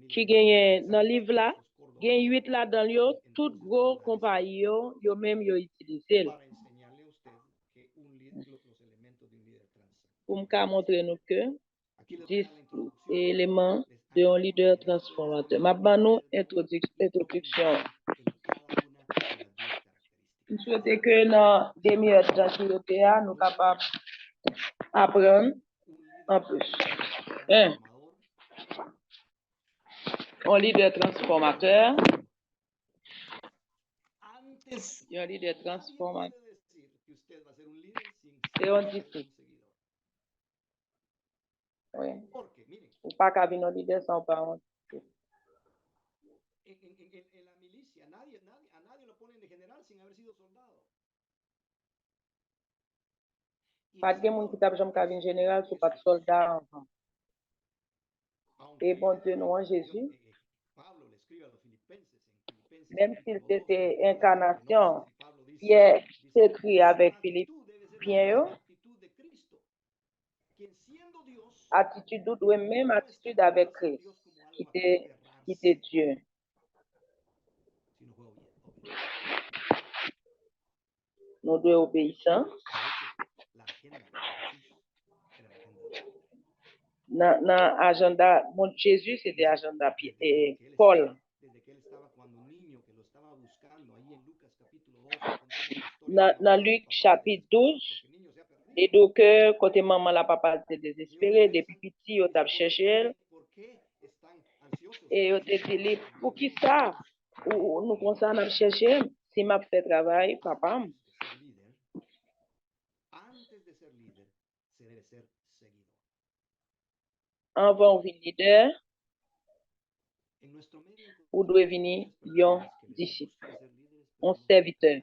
qui gagnent dans le livre là, il y a 8 là dans le tout gros compagnie yo même yo utilisé pour me montrer nous que 10 éléments d'un leader transformateur. Ma nous introduction. Je souhaite que dans 2 minutes de tranquillité, nous sommes capables d'apprendre en plus. Un leader transformateur. Un leader transformateur. C'est un disciple. Oui. Ou pas qu'à venir un leader sans parents. En la milicia, a nadie lo ponen de general sin haber sido soldado. Pas de monde qui t'a jamais qu'à venir général, c'est pas de soldat. Et bon Dieu, nous en Jésus. Même s'il était incarnation, Pierre s'écrit avec Philippiens. Attitude ou même attitude avec Christ, qui était Dieu. Nous devons obéissants. Dans l'agenda, mon Jésus, c'était l'agenda Paul. Dans Luc chapitre 12, les deux cœurs, côté maman, la papa était désespéré, depuis petit, ils ont cherché. Et ils ont dit, pour qui ça? Ou nous pensons à chercher, si m'a fait travail, papa. Avant de devenir leader, vous devez devenir un disciple, un serviteur.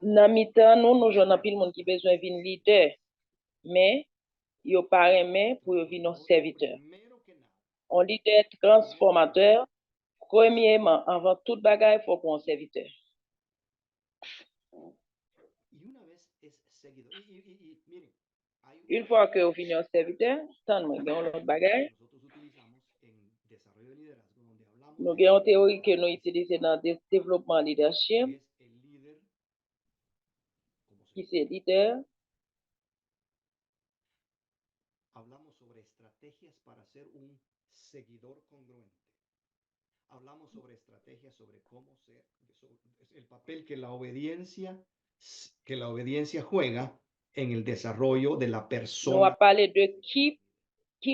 Dans le temps, nous avons pile monde qui besoin de devenir leader, mais il n'y a pas aimé pour devenir un serviteur. Un leader transformateur, premièrement, avant toute bagaille, il faut qu'on soit serviteur. Une fois que vous finissez un serviteur, tant nous avons l'autre bagaille. Nous avons une théorie que nous utilisons dans le développement leadership, qui c'est leader. Hablamos sobre estrategias para ser un seguidor congruente. Hablamos sobre estrategias sobre cómo ser, el papel que la obediencia juega en el desarrollo de la persona. Nous allons parler de qui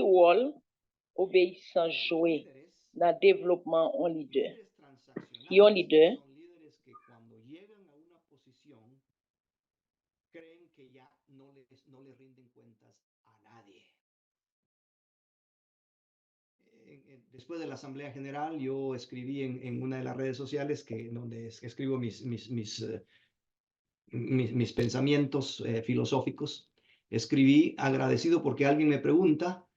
rôle obéissant jouer dans le développement en leader. Qui est un leader? Son líderes que cuando llegan a una posición creen que ya no le rinden cuentas a nadie. Después de la Asamblea General, yo escribí en una de las redes sociales donde escribo mis pensamientos filosóficos. Escribí agradecido porque alguien me preguntaba,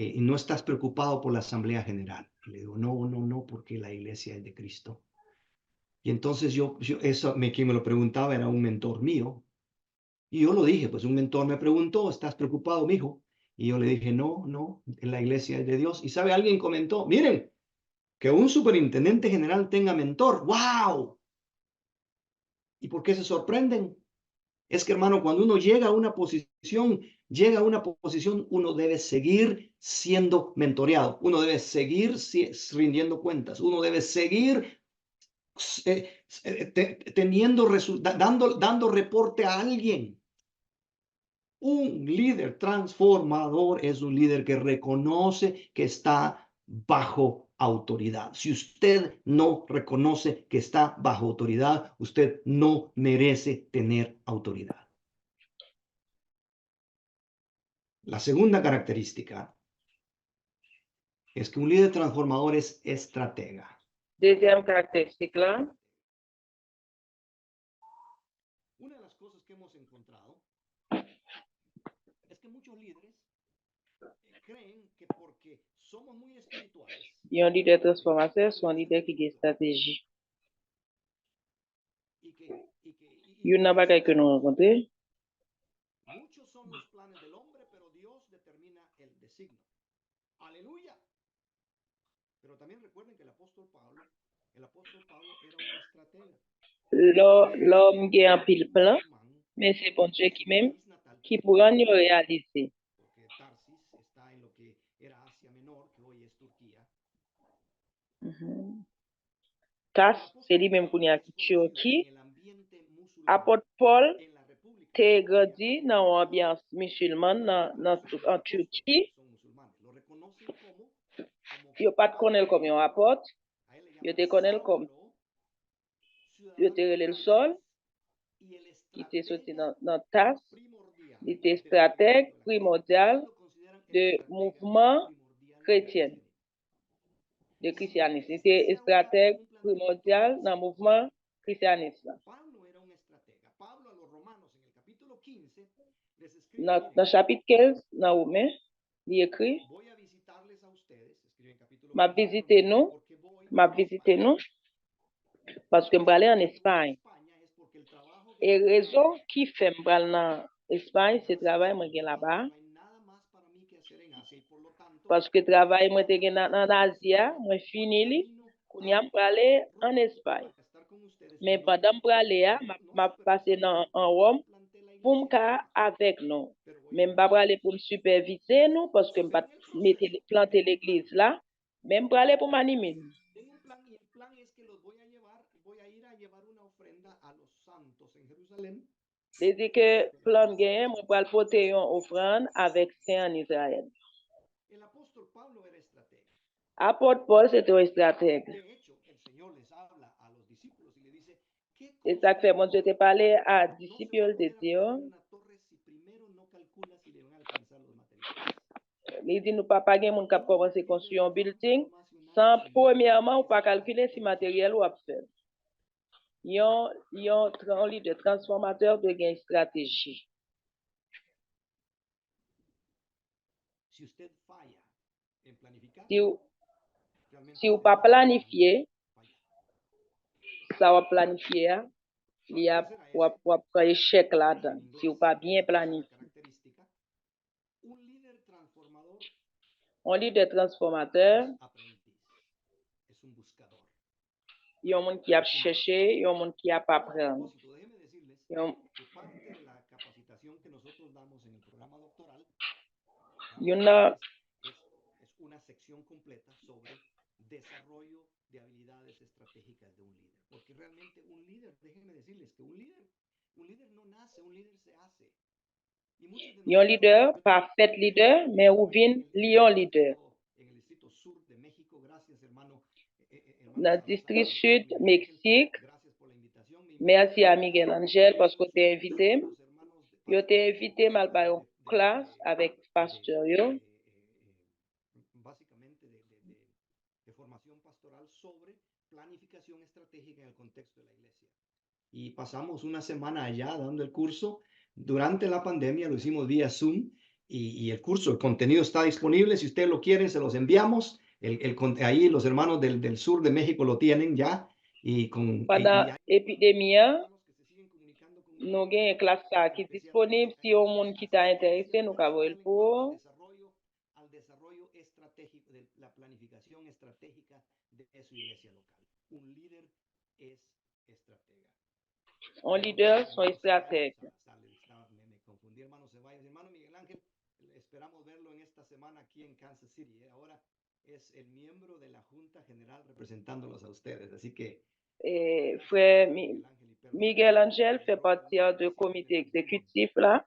y no estás preocupado por la Asamblea General. Y le digo, no, porque la iglesia es de Cristo. Y entonces quien me lo preguntaba era un mentor mío. Y yo lo dije, pues un mentor me preguntó, ¿estás preocupado, mijo? Y yo le dije, no, la iglesia es de Dios. Y sabe, alguien comentó, miren, que un superintendente general tenga mentor. ¡Wow! ¿Y por qué se sorprenden? Es que, hermano, cuando uno llega a una posición, uno debe seguir siendo mentoreado, uno debe seguir rindiendo cuentas, uno debe seguir dando reporte a alguien. Un líder transformador es un líder que reconoce que está bajo autoridad. Si usted no reconoce que está bajo autoridad, usted no merece tener autoridad. La segunda característica es que un líder transformador es estratega. Deuxième caractéristique là, Una de las cosas que hemos encontrado es que muchos líderes creen que porque somos muy espirituales un leader transformateur, c'est un leader qui a une stratégie. y Une bagay que nous rencontrons, muchos son los planes del hombre, pero Dios determina el designio. Aleluya. Pero también recuerden que el apóstol Pablo era un estratega. l'homme qui a un pile plan, mais c'est bon Dieu qui même, qui pourra nous réaliser. Porque Tarsis está en lo que era Asia Menor, que hoy es Turquía. Tas, c'est lui-même qui a Turquie. En el ambiente musulmán, Apôtre Paul, en la República te grandi dans l'ambiance musulmane en Turquie. son musulmanes. Lo reconocen como Yo pas de connaître comme un apôtre, a él le yo llaman te connais comme Saulo, yo te relé le sol, y el qui te sorti estratega dans Tas, primordial il était stratège primordial lo consideran el de estratega mouvement primordial chrétien, de christianisme. Il était stratège primordial dans le mouvement christianisme. Pablo era un estratega. Pablo a los romanos en el capítulo 15 les escribe, Dans chapitre 15, dans Romains, il écrit, voy a visitarles a ustedes, escribe en capítulo m'a 15 visité nous, porque voy m'a a visité España. nous, parce que je suis en Espagne. España es porque el trabajo que Et yo raison tengo qui fait me aller en Espagne, c'est le travail que j'ai là-bas. no hay nada más para mí que hacer en Asia y por lo tanto Parce que le travail que j'ai en Asie, je finis li, qu'on y a pour aller en Espagne. para estar con ustedes Mais no, pendant pour aller, je passé en Rome planté la pour me iglesia, avec nous. pero voy Mais je pas aller pour me superviser nous parce que je planter l'église là, même pour aller pour m'animer. tengo un plan y el plan es que los voy a ir a llevar una ofrenda a los santos en Jerusalén. C'est que plan gain, moi pour aller porter une offrande avec saint en Israël. El apóstol Pablo era estratega. Apôtre Paul, c'était un stratège. De hecho, el Señor les habla a los discípulos y le dice, ¿qué C'est ça que fait, mon Dieu te parlé à no se va a disciples de poder Dieu. construir una torre si primero no calcula si le van a alcanzar los materiales? Il dit, nous pas pas gen moun kap commencer construire un building sans premièrement ou pas calculer si matériel ou a fait. Yon leader transformateur de gain stratégie. Si usted falla en planificar, Si ou pas planifier, ça va planifier, il y a ou échec là-dedans. Si ou pas bien planifié. un líder transformador Un leader transformateur, aprendiz, es un buscador. yon moun qui a cherché, yon moun qui a pas apprendre. Déjeme decirles Yon, que parte de la capacitación que nosotros damos en el programa doctoral es una sección completa sobre desarrollo de habilidades estratégicas de un líder. Porque realmente un líder, déjenme decirles que un líder no nace, un líder se hace. yon leader, parfait leader, mais ou vin lion leader. En el distrito sur de México, gracias hermano. Dans le district sud, Mexique, Gracias por la invitación. merci à Miguel Angel parce que t'es invité. Yo t'ai invité mal par une classe avec pasteur yo. Básicamente de formación pastoral sobre planificación estratégica en el contexto de la iglesia. Y pasamos una semana allá dando el curso. Durante la pandemia lo hicimos vía Zoom y el curso, el contenido está disponible. Si ustedes lo quieren, se los enviamos. Ahí los hermanos del sur de México lo tienen ya. Pendant l'épidémie, nous avons une classe qui est disponible. Si au monde qui t'a intéressé, nous avons le pour. al desarrollo estratégico de la planificación estratégica de su iglesia local. Un líder es estratega. Un leader, son stratège. Me confundí, hermano Ceballos. Hermano Miguel Ángel, esperamos verlo en esta semana aquí en Kansas City. Ahora es el miembro de la Junta General representándolos a ustedes. Así que Frère Miguel Ángel fait partie du comité exécutif là.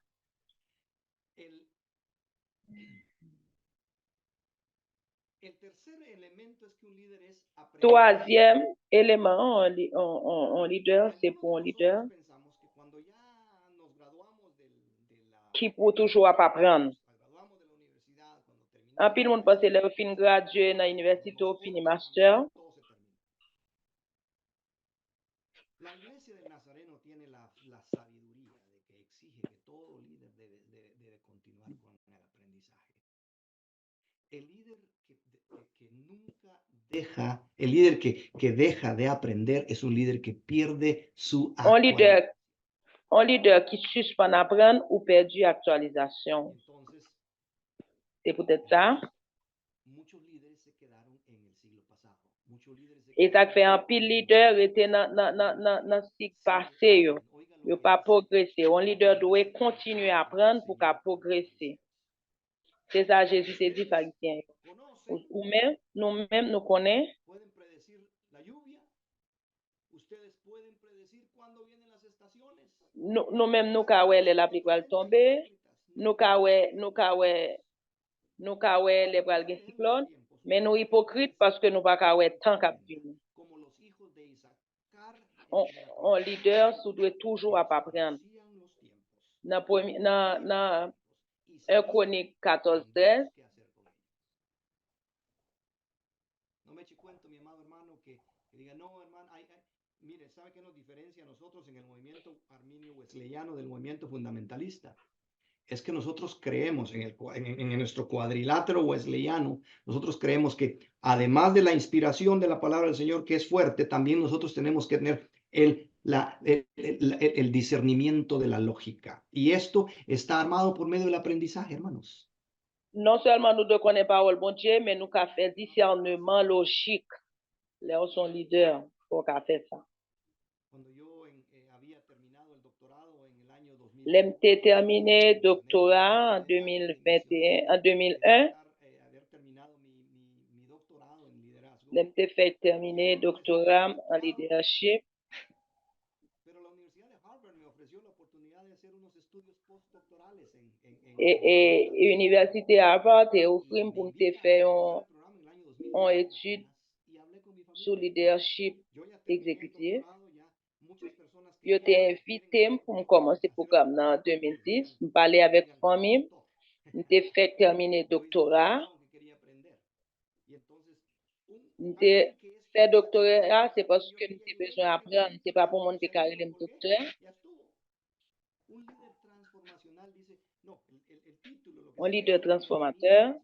El tercer elemento es que un líder es aprender. Troisième élément, un leader, c'est pour un leader qui peut toujours apprendre. En pile, monde pense que le fin gradué dans l'université ou fini master. La iglesia del Nazareno tiene la sabiduría de que exige que todo líder debe continuar con el aprendizaje. El líder que nunca deja, el líder que deja de aprender es un líder que pierde su actualización. Un leader qui suspend apprendre ou perdu actualisation. C'est peut-être ça. Muchos líderes se quedaron en el siglo pasado. Et ça fait un pile leader était dans cycle passé. Il pas progressé. Un leader doit continuer à apprendre pour qu'à progresser. C'est ça Jésus te dit pharisien. Ou même nous-mêmes nous connaissons. Nous-mêmes nous kawè les l'appli pral tomber. Nous kawè les pral gen cyclone. Mais nous hypocrites parce que nous pas kawè tant k'ap vini. Un leader doit toujours apprendre. Dans 1 Chronique 14:13. No me eche cuento, mi amado hermano, que diga, no, hermano, mire, ¿sabe qué nos diferencia a nosotros en el movimiento arminio wesleyano del movimiento fundamentalista? Es que nosotros creemos en nuestro cuadrilátero wesleyano, nosotros creemos que además de la inspiración de la palabra del Señor, que es fuerte, también nosotros tenemos que tener el discernimiento de la lógica. Y esto está armado por medio del aprendizaje, hermanos. Non seulement nous devons connaître la parole bon Dieu, mais nous devons faire discernement logique. Là, on sont leaders pour faire ça. J'ai terminé le doctorat en 2001. J'ai fait terminer le doctorat en leadership. Et l'université Harvard a offert pour me faire une étude sur le leadership exécutif. Je t'ai invité pour commencer le programme en 2010. Je parlais avec une famille. J'ai fait terminer le doctorat. J'ai fait le doctorat, c'est parce que j'ai besoin d'apprendre. Ce n'est pas pour mon carré le docteur. Un leader transformateur.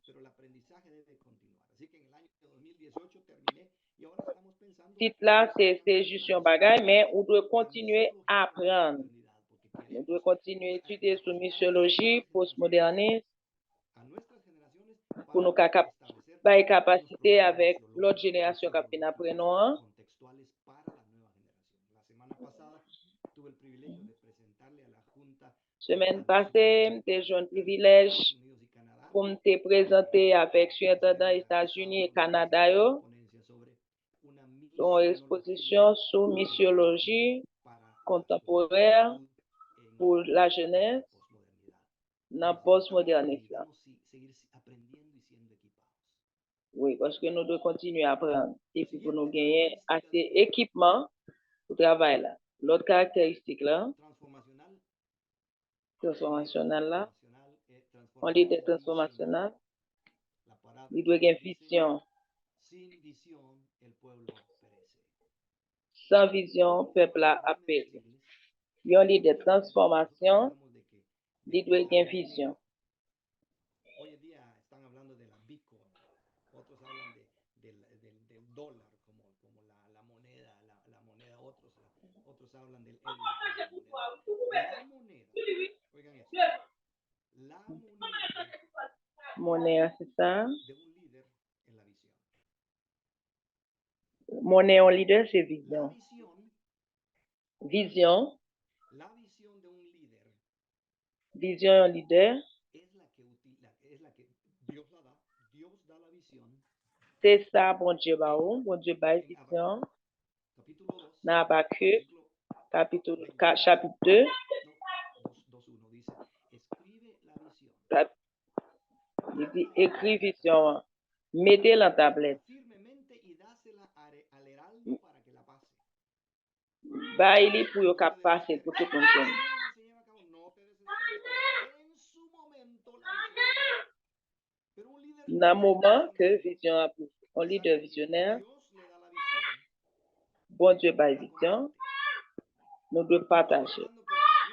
Le titre là, c'est juste un bagage, mais on doit continuer à apprendre. On doit continuer à étudier sur missiologie, postmodernisme, pour nous avoir capacité avec l'autre génération qui vient après nous. Semaine passée, j'ai eu un privilège pour me présenter avec surintendant des États-Unis et Canada une exposition sur missiologie contemporaine pour la jeunesse dans le postmodernisme. Oui, parce que nous devons continuer à apprendre et puis pour nous gagner assez d'équipement pour travailler là. L'autre caractéristique là, transformationnel là, on dit de transformationnel, il doit y avoir une vision. Sans vision, le peuple a péri. Il y a un leader de transformation, il doit y avoir une vision. otros hablan del euro como la moneda. Oigan esto, la Monnaie, c'est ça. de un líder en la visión. Monnaie en leader, c'est La vision. visión, Vision, la visión de un líder vision en leader, es la que Dios la da. Dios da la visión. c'est ça, bon Dieu, ba ou. Bon Dieu, ba En vision. capítulo 2, Dans Habakkuk, versículo 20, chapitre 2, no, 2:1 dice, escribe la visión. il dit, écris vision. Mettez-la en tablette. Firmemente y dásela al heraldo para que la pase. Ba, il est pour yo ka passer pour tout le monde. La visión no se lleva a cabo, no te desesperes, porque en su momento la visión se da. Pero un líder Dans le moment que vision a pour un sabe leader que visionnaire, Dios le da la visión. bon Dieu, ba La vision, comparte. nous devons partager. No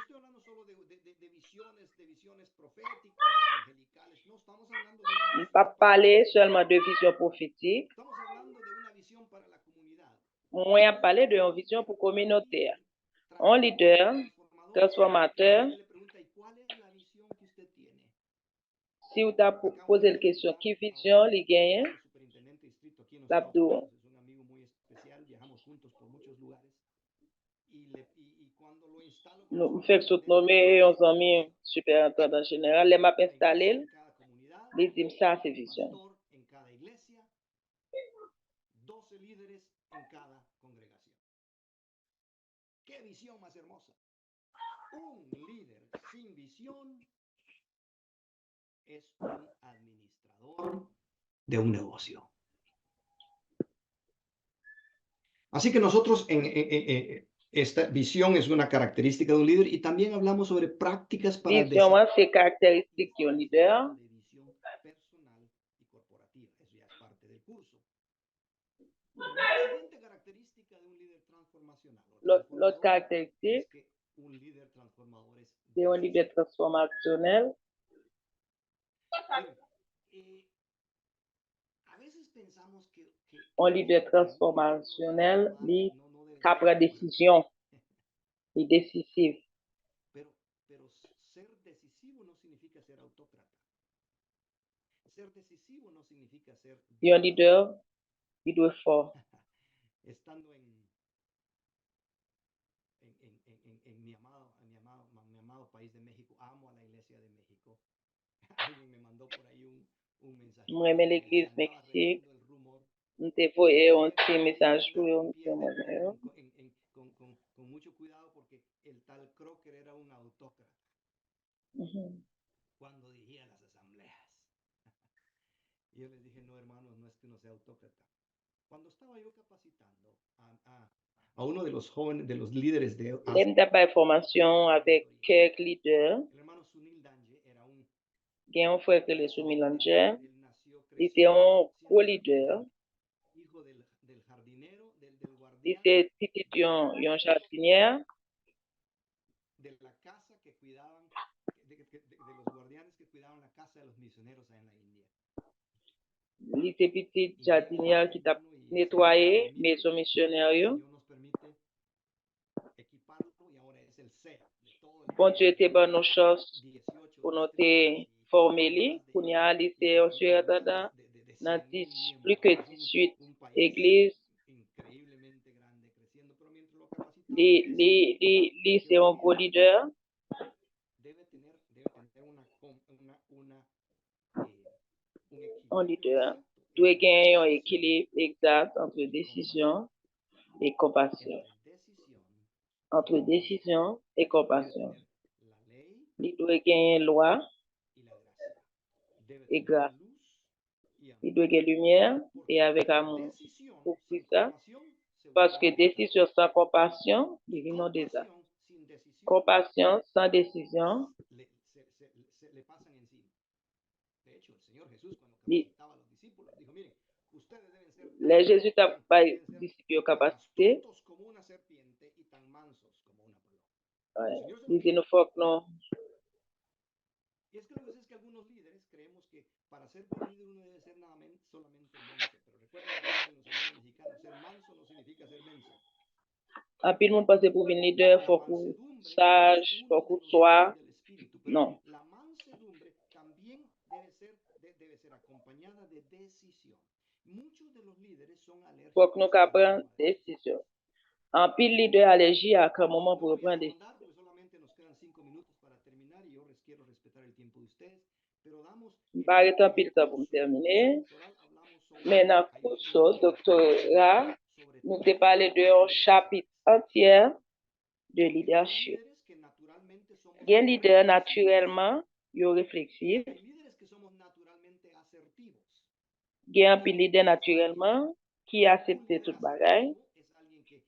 estoy hablando solo de visiones proféticas, angelicales. No, estamos hablando de una Il ne visión pas para parler seulement de vision prophétique. Estamos hablando de una visión para la comunidad. Moi, a parlé de vision pour communauté. Un Un leader, transformateur, le pregunta, ¿y cuál es la visión que usted tiene? si vous avez posé la question, qui vision les gagne, Un superintendente distrito aquí en los Estados l'abdou. Unidos, es un amigo muy especial, viajamos juntos por muchos lugares. Y cuando lo instalo como Nous faisons tout nommer un ami superintendant général. Les maps installés, en cada comunidad, les dit ça, c'est vision. pastor en cada iglesia, 12 líderes en cada congregación. ¡Qué visión más hermosa! Un líder sin visión es un administrador de un negocio. Así que nosotros esta visión es una característica de un líder y también hablamos sobre prácticas para Vision, c'est caractéristique d'un leader. de visión personal y corporativa. Eso ya es parte del curso. La siguiente característica de un líder transformacional L'autre es caractéristique que un líder transformador es d'un leader transformationnel, Miren, a veces pensamos que un leader transformationnel, lui, qui prend décision, il est décisif. pero ser decisivo no significa ser autócrata. Ser decisivo no significa ser Et un leader, il doit être fort. estando en mi amado país de México, amo a la iglesia de México. Alguien me mandó por ahí un mensaje. Moi, j'aime l'église Andaba Mexique. regando el rumor. Nous te voyons un petit message pour Andar nous. con mucho cuidado porque el tal Crocker era un autócrata cuando dirigía las asambleas. Y yo les dije, no, hermanos, no es que uno sea autócrata. Cuando estaba yo capacitando a uno de los jóvenes, de los líderes de J'aime d'abord formation avec quelques leaders. el hermano Sunil Danje era un Il y a un frère qui est Soumi Langer. él nació Il était un gros leader. hijo del jardinero, del Il guardián était petit un jardinier. de la casa que cuidaban, de los guardianes que cuidaban la casa de los misioneros en la India. Il était petit jardinier qui t'a nettoyé maison missionnaire. Dios nos permite equiparlo y ahora es el C de todo el Bon Dieu était bon nos choses 18 pour nous te former. Pour nous aller au surintendant dans plus que 18 églises. increíblemente grande, creciendo, pero mientras lo capacitamos, C'est un gros leader. debe tener Un leader doit gagner un équilibre exact entre décision et compassion. Entre décision et compassion. Il doit gagner loi et grâce. Il doit gagner lumière et avec amour. Pour ça, parce que décision sans compassion devient un désastre. Compassion sans décision. le pasan encima. De hecho, el Señor Jesús cuando capacitaba a los discípulos dijo, miren, ustedes deben ser Les Jésus t'a pas discipliné capacité. astutos como una serpiente y tan mansos como una paloma. Ouais. Il dit nous faut que nous. Y es que lo que pasa es que algunos líderes creemos que para ser buen líder uno debe ser solamente manso. Pero recuerden lo que dicen los hermanos mexicanos, ser manso no significa ser menso. En pile, monde pense pour venir leader, faut qu'on sage, faut qu'on soit. Non. La mansedumbre también debe ser acompañada de decisión. Muchos de los líderes son Faut que nous alérgicos prendre décision. En pile, leader allergie à un moment pour prendre décision. solamente nos quedan 5 minutos para terminar y yo quiero respetar el tiempo de ustedes, pero damos Barre un pile temps pour me terminer. Mais dans le cours de doctorat, nous te parlé d'un chapitre entier de leadership. Il y a un leader naturellement, yo réflexif. Il y a un leader naturellement qui accepte tout bagaille.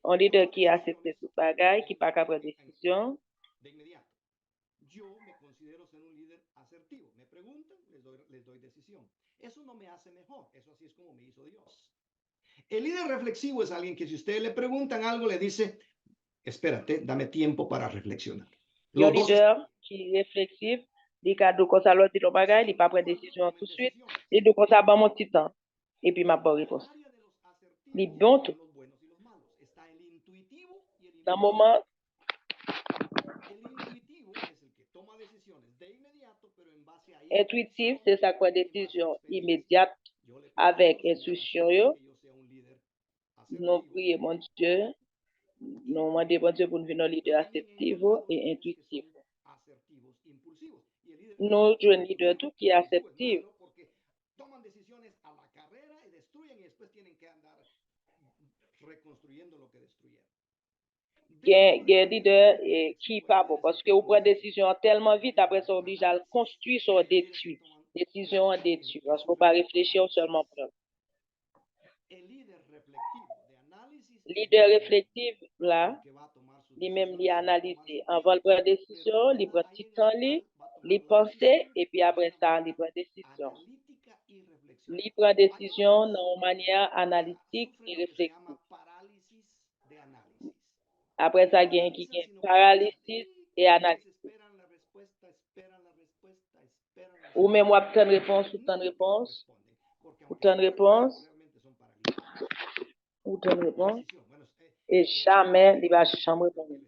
Un leader qui accepte tout bagaille, qui pas prendre décision. de inmediato. Yo me considero ser un líder asertivo. Me preguntan, les doy decisión. Eso no me hace mejor. Eso así es como me hizo Dios. El líder reflexivo es alguien que si ustedes le preguntan algo, le dice, espérate, dame tiempo para reflexionar. Le leader qui est réflexif, il a deux choses à l'autre, il pas prendre décision tout de suite. Il deux choses à bon mon petit temps. Et puis ma bonne réponse. Les bons tout. Dans le moment, intuitif, c'est ça quoi décision immédiate avec intuition. Nous prions mon Dieu, nous demandons mon Dieu pour nous venir un leader acceptif et intuitif. Nous jouons un leader tout qui est acceptif. Toman decisiones a la carrera y destruyen y después tienen que andar reconstruyendo lo que destruyeron. Il y a un leader qui pas bon parce que vous prenez des décisions tellement vite, après ça, obligé à construire sur détruire. Décision en détruire parce qu'on ne peut pas réfléchir seulement prendre. Leader réflectif, là, lui-même, il analyse. Avant de prendre décision, il prend petit temps, il pense et puis après ça, il prend décision. Il prend décision dans une manière analytique et réflexive. Après ça, il y a une paralysis et analyse. Ou même, on obtient une réponse, ou une réponse, ou une réponse, ou une réponse, et jamais il va jamais répondre.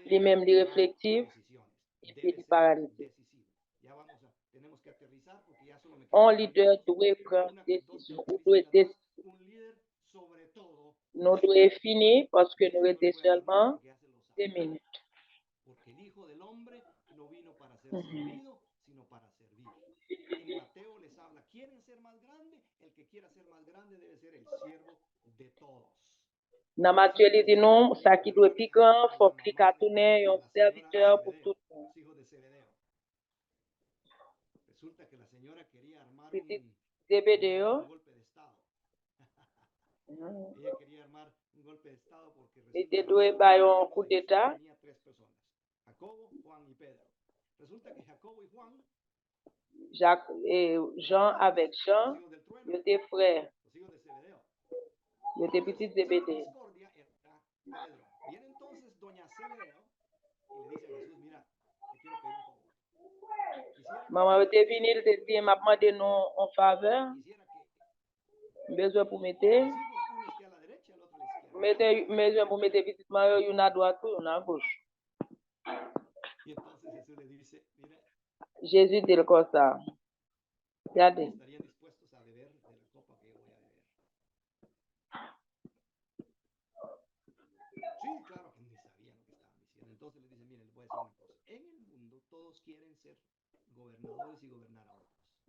Lui-même, il réflectif, et puis il paralysé. Un leader doit prendre décision, ou doit décider. Nous devons finir parce que nous étions seulement 2 minutes. Porque el Hijo del Hombre no vino para ser servido, sino para servir. En Mateo les habla, ¿quieren ser más grande? El que quiera ser más grande debe ser el siervo de todos. Dans Matthieu, il dit non, ça qui doit être plus grand, il faut cliquer à tourner un serviteur pour tout le monde. Resulta que la señora quería armar Petit un DBDO. golpe de Estado. Ella quería armar un golpe de Estado porque Il doit faire un coup d'État. tenía 3 personas, Jacobo, Juan y Pedro. Resulta que Jacobo y Juan, Jacques et Jean avec Jean, ils étaient frères. los hijos de Zebedeo. Ils étaient petits DBD. Pedro. Viene entonces doña Zebedeo y le dice a Jesús, mira, te quiero pedir un favor. Maman était venue, elle te dit, m'a demandé nous en faveur. Besoin pour mettre. Besoin pour mettre petit Mario, une à droite, une à gauche. Y entonces Jesús le dice, mira, Jésus dit comme ça. Regardez. estarían dispuestos a beber de la copa que yo voy a beber. Sí, claro que ni sabían lo que estaban diciendo. Entonces le dice, miren, les voy a decir una cosa. En el mundo todos quieren ser gobernadores y gobernar a otros.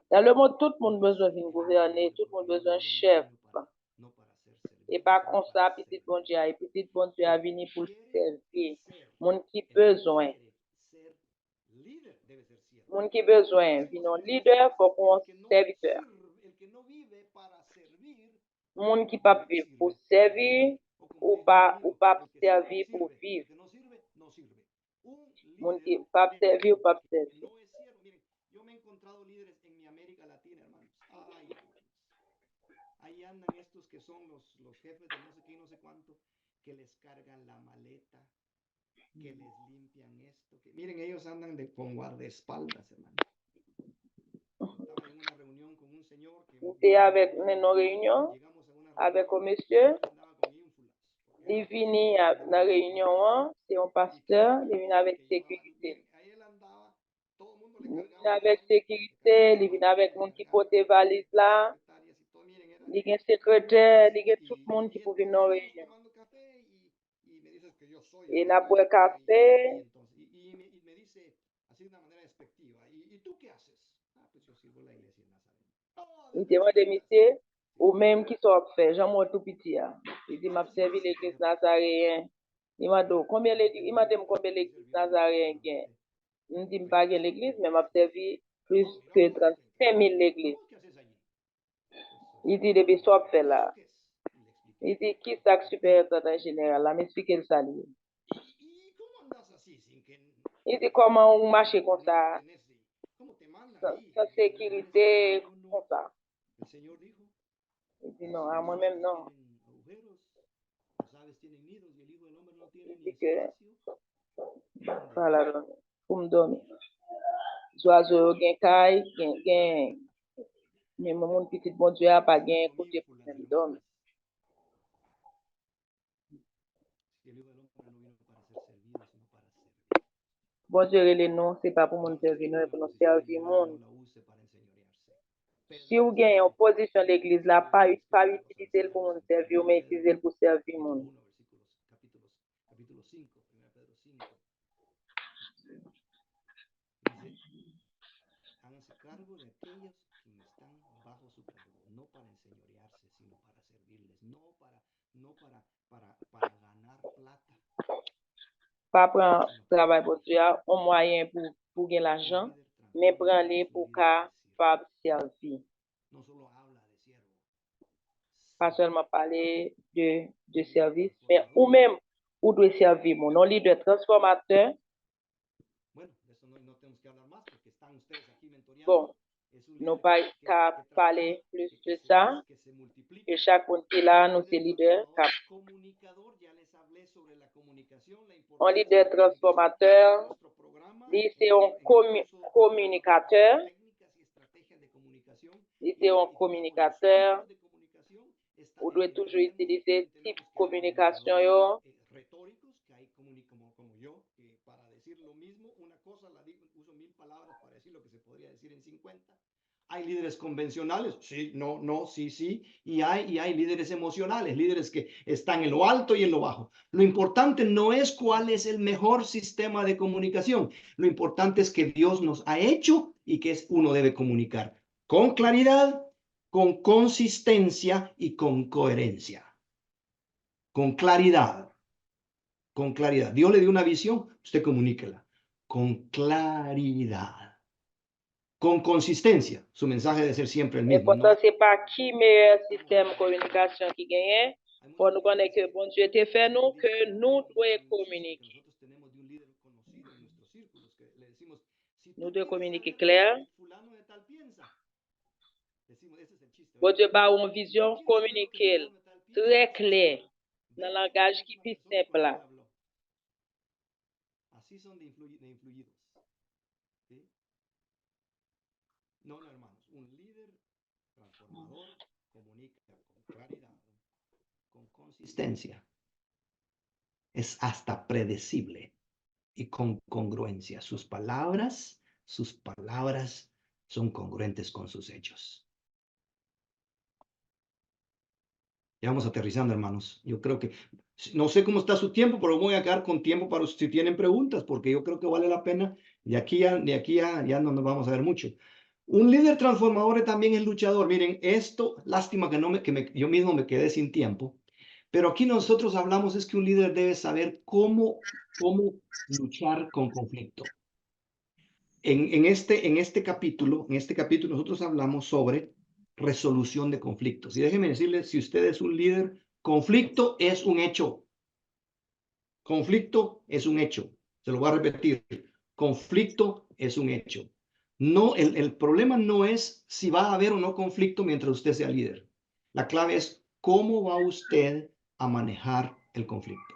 Dans le monde, tout le monde a besoin d'un gouverner, tout le monde a besoin d'un chef. Et pas comme ça, petit bon Dieu, et petit bon Dieu a venu pour servir. Monde qui besoin. Monde qui besoin, vino leader, faut qu'on serviteur. Monde qui pas vivre pour servir, ou pas servir pour vivre. Monde qui pas servir ou pas servir. Yo me he encontrado líderes en mi América Latina, hermanos. Ay, ahí andan estos que son los jefes de no sé qué y no sé cuánto, que les cargan la maleta, que les limpian esto. Miren, ellos andan con guardaespaldas, hermano. Estaba en una reunión con un señor que... Avec une réunion avec un monsieur. Il vini dans la réunion, c'est un pasteur, il vient avec sécurité. Il vient avec sécurité, il vient avec mon qui porte valise là. Il y a un secrétaire, il y a tout le monde qui peut venir dans la réunion. Et n'a pas café. Il demande monsieur, ou même qui sont fait, Jean-Moi tout petit. Il dit, m'a servi l'église nazaréenne. Il m'a dit, combien l'église nazaréenne gagne? Il dit, pas l'église, mais m'a servi plus que 35 000 l'église. Il dit, depuis soit fait là. Il dit, qui est le supérieur général? Là, m'expliquez le salut. Il dit, comment on marche comme ça? Sans sécurité, comme ça. Il dit, non, à moi-même, non. Il dit que, voilà, pour me dormir. Oiseaux, gen caille, gen, mais mon petit bon Dieu a pas gen côté pour me dormir. Bon Dieu, les noms, c'est pas pour mon servir, non, c'est pour nous servir monde. Si vous gagnez en position de l'église là, pas utiliser pour mon servir, mais utiliser pour servir monde. Háganse cargo de aquellos que están bajo su cargo, no para enseñorearse, sino para servirles, para ganar plata. Pas prendre travail pour Dieu, un moyen pour gagner l'argent, mais prendre pour capable servir. No solo habla de siervo. Pas seulement parler de service, mais ou même ou doit servir mon nom leader transformateur. Bueno, de eso no tenemos que hablar más porque están ustedes aquí mentoreando. Bon, nous pas qu'à parler plus de ça. Que se multiplique. Et chaque monde qui est là, nous c'est leader. Comunicador, ya les hablé sobre la comunicación, la Un leader transformateur, lui c'est un communicateur. Lui c'est un communicateur. On doit toujours utiliser type de communication yo. Retóricos que hay como yo, que para decir lo mismo, una cosa la digo, uso 1000 palabras para decir lo que se podría decir en 50. Hay líderes convencionales, sí, no, sí, y hay líderes emocionales, líderes que están en lo alto y en lo bajo. Lo importante no es cuál es el mejor sistema de comunicación, lo importante es que Dios nos ha hecho y que uno debe comunicar con claridad, con consistencia y con coherencia. Con claridad. Con claridad. Dios le dio una visión, usted comuníquela. Con claridad. Con consistencia. Su mensaje debe ser siempre el mismo. L'important, c'est pas qui meilleur système de communication qui gagne. Pour nous connaître que bon Dieu t'a fait nous, que nous devons communiquer. Nous devons communiquer clair. Bon Dieu a une vision, communiquer très clair, dans le langage qui est plus simple. Así son de influidos. ¿Sí? No, hermanos. Un líder transformador comunica con claridad, con consistencia. Es hasta predecible y con congruencia. Sus palabras son congruentes con sus hechos. Ya vamos aterrizando, hermanos. Yo creo que, no sé cómo está su tiempo, pero voy a quedar con tiempo para si tienen preguntas, porque yo creo que vale la pena. De aquí ya no nos vamos a ver mucho. Un líder transformador también es luchador. Miren, esto, lástima que yo mismo me quedé sin tiempo, pero aquí nosotros hablamos es que un líder debe saber cómo luchar con conflicto. En este capítulo nosotros hablamos sobre resolución de conflictos. Y déjenme decirles, si usted es un líder, conflicto es un hecho. Conflicto es un hecho. Se lo voy a repetir. Conflicto es un hecho. No, el problema no es si va a haber o no conflicto mientras usted sea líder. La clave es cómo va usted a manejar el conflicto.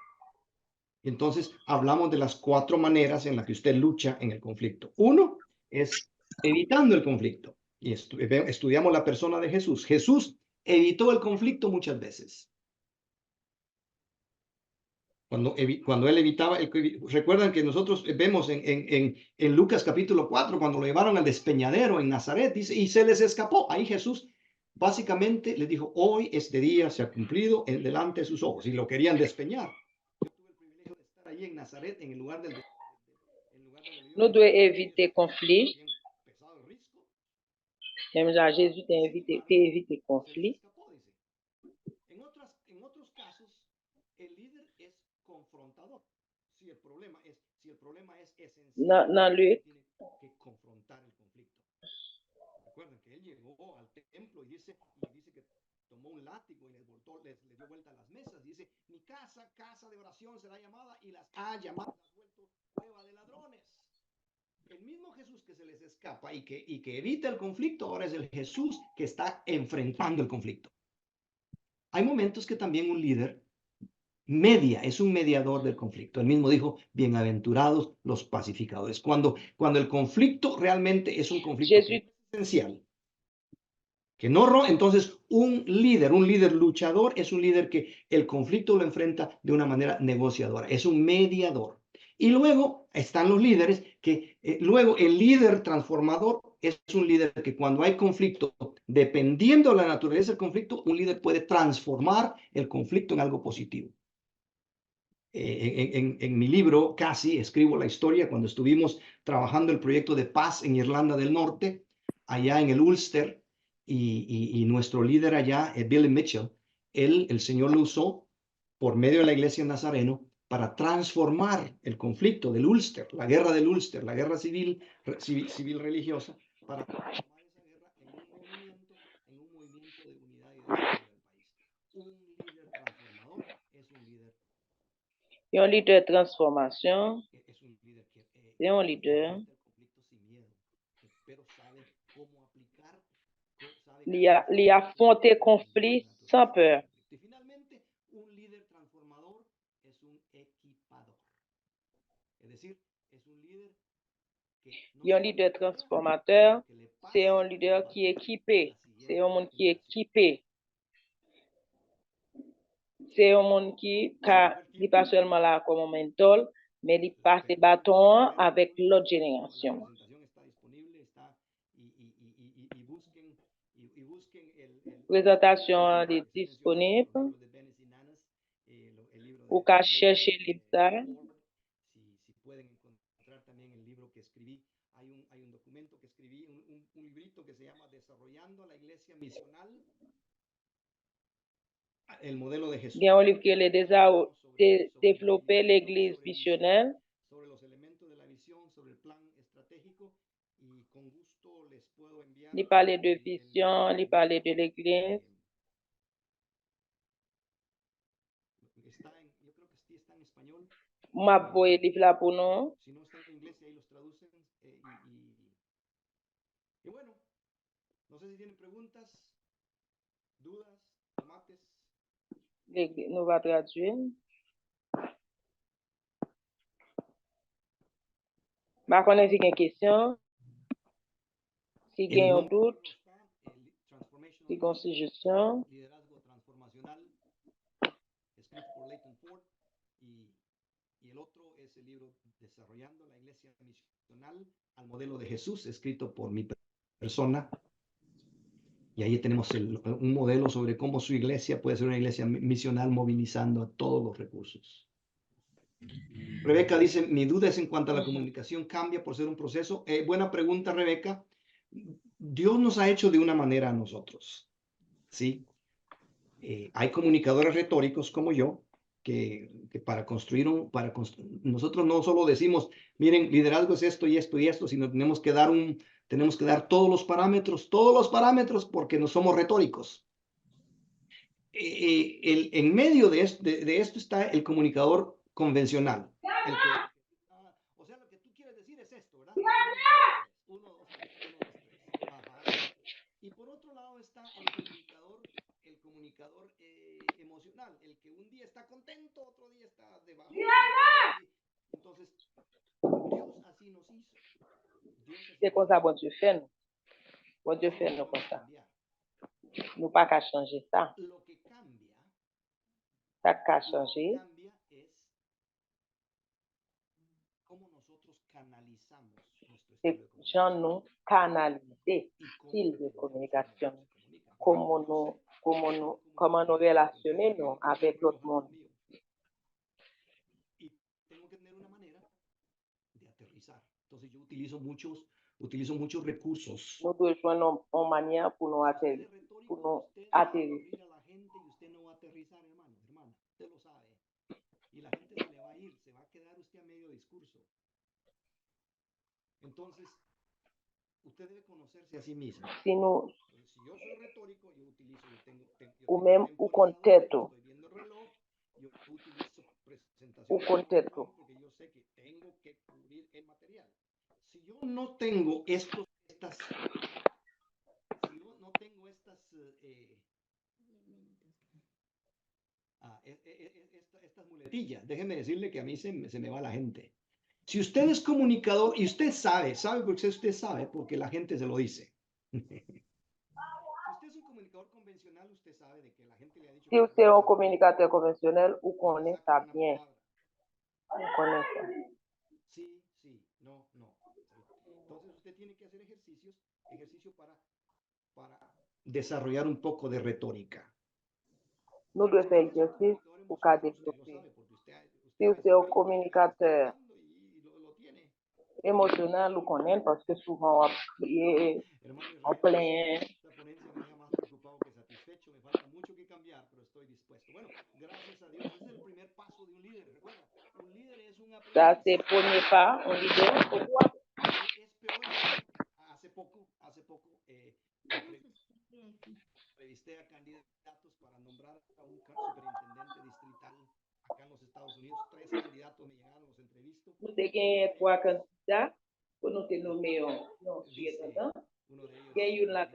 Entonces, hablamos de las 4 maneras en las que usted lucha en el conflicto. Uno es evitando el conflicto. Y estudiamos la persona de Jesús. Jesús evitó el conflicto muchas veces. Cuando él evitaba, recuerdan que nosotros vemos en Lucas capítulo 4, cuando lo llevaron al despeñadero en Nazaret, dice, y se les escapó. Ahí Jesús básicamente les dijo, hoy este día se ha cumplido en delante de sus ojos, y lo querían despeñar. Yo tuve el privilegio de estar allí en Nazaret, en el lugar donde Nous devons éviter conflit. pesado el risco. Même Jean Jésus t'a évité conflit. En otros casos, el líder es confrontador. Si el problema es esencial, Dans Luc, tiene que confrontar el conflicto. Recuerden que él llegó al templo y dice que tomó un látigo y les dio vuelta a las mesas. Dice, mi casa, casa de oración será llamada, y las ha llamado, las ha vuelto cueva de ladrones. El mismo Jesús que se les escapa y que evita el conflicto, ahora es el Jesús que está enfrentando el conflicto. Hay momentos que también un líder es un mediador del conflicto. Él mismo dijo, bienaventurados los pacificadores. Cuando el conflicto realmente es un conflicto esencial, que no, entonces un líder luchador es un líder que el conflicto lo enfrenta de una manera negociadora, es un mediador. Y luego están los líderes que, luego el líder transformador es un líder que cuando hay conflicto, dependiendo de la naturaleza del conflicto, un líder puede transformar el conflicto en algo positivo. En mi libro, casi, escribo la historia cuando estuvimos trabajando el proyecto de paz en Irlanda del Norte, allá en el Ulster, y nuestro líder allá, Billy Mitchell, el Señor lo usó por medio de la iglesia nazareno para transformar el conflicto del Ulster, la guerra del Ulster, la guerra civil religiosa, para transformar esa guerra en un movimiento de unidad y de desarrollo del país. Un líder transformador es un líder. Il y a un leader de transformation. C'est un leader. Il a affronté conflit sans peur. Y finalmente, un líder transformador es un equipador. Es decir, es un líder que Il y a un leader transformateur. C'est un leader qui est équipé. C'est un monde qui est équipé. C'est un monde qui n'est pas seulement là comme un mentor, mais il passe le bâton avec l'autre génération. Présentation est disponible. Ou qu'à chercher le livre. Si pueden encontrar también el libro que escribí, hay un documento que escribí, un librito que se llama Desarrollando la Iglesia Misional, el modelo de Jesús. Il y a un livre qui est développer l'Église missionnelle. Sobre los elementos de la visión, sobre el plan estratégico, y con gusto les puedo enviar. Il parlait de vision, il parlait de l'Église. Yo creo que sí está en español. M'a voyé livre là pour nous. Si no está en inglés, ahí los traducen. Y bueno, no sé si tienen preguntas, dudas, tomates. Nous va traduire. Ma connaît si il y a une question, si il y a un doute, si il y a une suggestion. Liderazgo transformacional, escrito por Leighton Ford, y el otro es el libro Desarrollando la Iglesia Misional al modelo de Jesús, escrito por mi persona. Y ahí tenemos un modelo sobre cómo su iglesia puede ser una iglesia misional movilizando a todos los recursos. Rebeca dice, mi duda es en cuanto a la comunicación cambia por ser un proceso. Buena pregunta, Rebeca. Dios nos ha hecho de una manera a nosotros, ¿sí? Hay comunicadores retóricos como yo, que para construir nosotros no solo decimos, miren, liderazgo es esto y esto y esto, sino tenemos que dar todos los parámetros porque no somos retóricos. En medio de esto está el comunicador convencional. O sea, lo que tú quieres decir es esto, ¿verdad? 1, 2, 3, 1, 2, 3. Ajá. Y por otro lado está el comunicador emocional, el que un día está contento, otro día está debajo. Entonces, Dios así nos hizo. C'est comme ça, bon Dieu fait nous. Bon Dieu fait nous comme ça. Nous pas qu'à changer ça. Lo que cambia, Ça qu'à changer. c'est gens nous canaliser style de communication. Comment nous relationner nous avec l'autre monde. Y tengo que tener una manera de aterrizar. Entonces yo utilizo muchos recursos. Nous devons joindre une manière pour nous atterrir. Pour nous atterrir. A la gente y usted no va a aterrizar, hermano, hermana, usted lo sabe. Y la gente se le va a ir, se va a quedar usted a medio discurso. Entonces, usted debe conocerse a sí mismo. Si nous, Si yo soy retórico, yo utilizo, ou même ou contexto, estoy viendo el reloj, yo utilizo presentación ou contexto. porque yo sé que tengo que cubrir el material. Si yo no tengo estas muletillas, déjeme decirle que a mí se me va la gente. Si usted es comunicador y usted sabe porque usted sabe, porque la gente se lo dice. Si usted es un comunicador convencional, usted sabe de que la gente le ha dicho. Si usted est un communicateur conventionnel, ou connaît ça bien. On connaît ça. Sí, no. Entonces usted tiene que hacer ejercicio para desarrollar un poco de retórica. Nous devons faire exercice pour qu'à développer. Si usted est un communicateur émotionnel, ou connaît, parce que souvent on crier, on plaint. Esta ponencia me deja más preocupado que satisfecho. Me falta mucho que cambiar, pero estoy dispuesto. Bueno, gracias a Dios. Ese es el primer paso de un líder. Recuerda, un líder es un aprendiz. Ça, c'est le premier pas, un leader. Es peor. Hace poco entrevisté a candidatos para nombrar a un superintendente distrital acá en los Estados Unidos. 3 candidatos me llegaron, los entrevisto. Nous avons 3 candidats pour nous nommer un. Dice uno de ellos, Il y a une là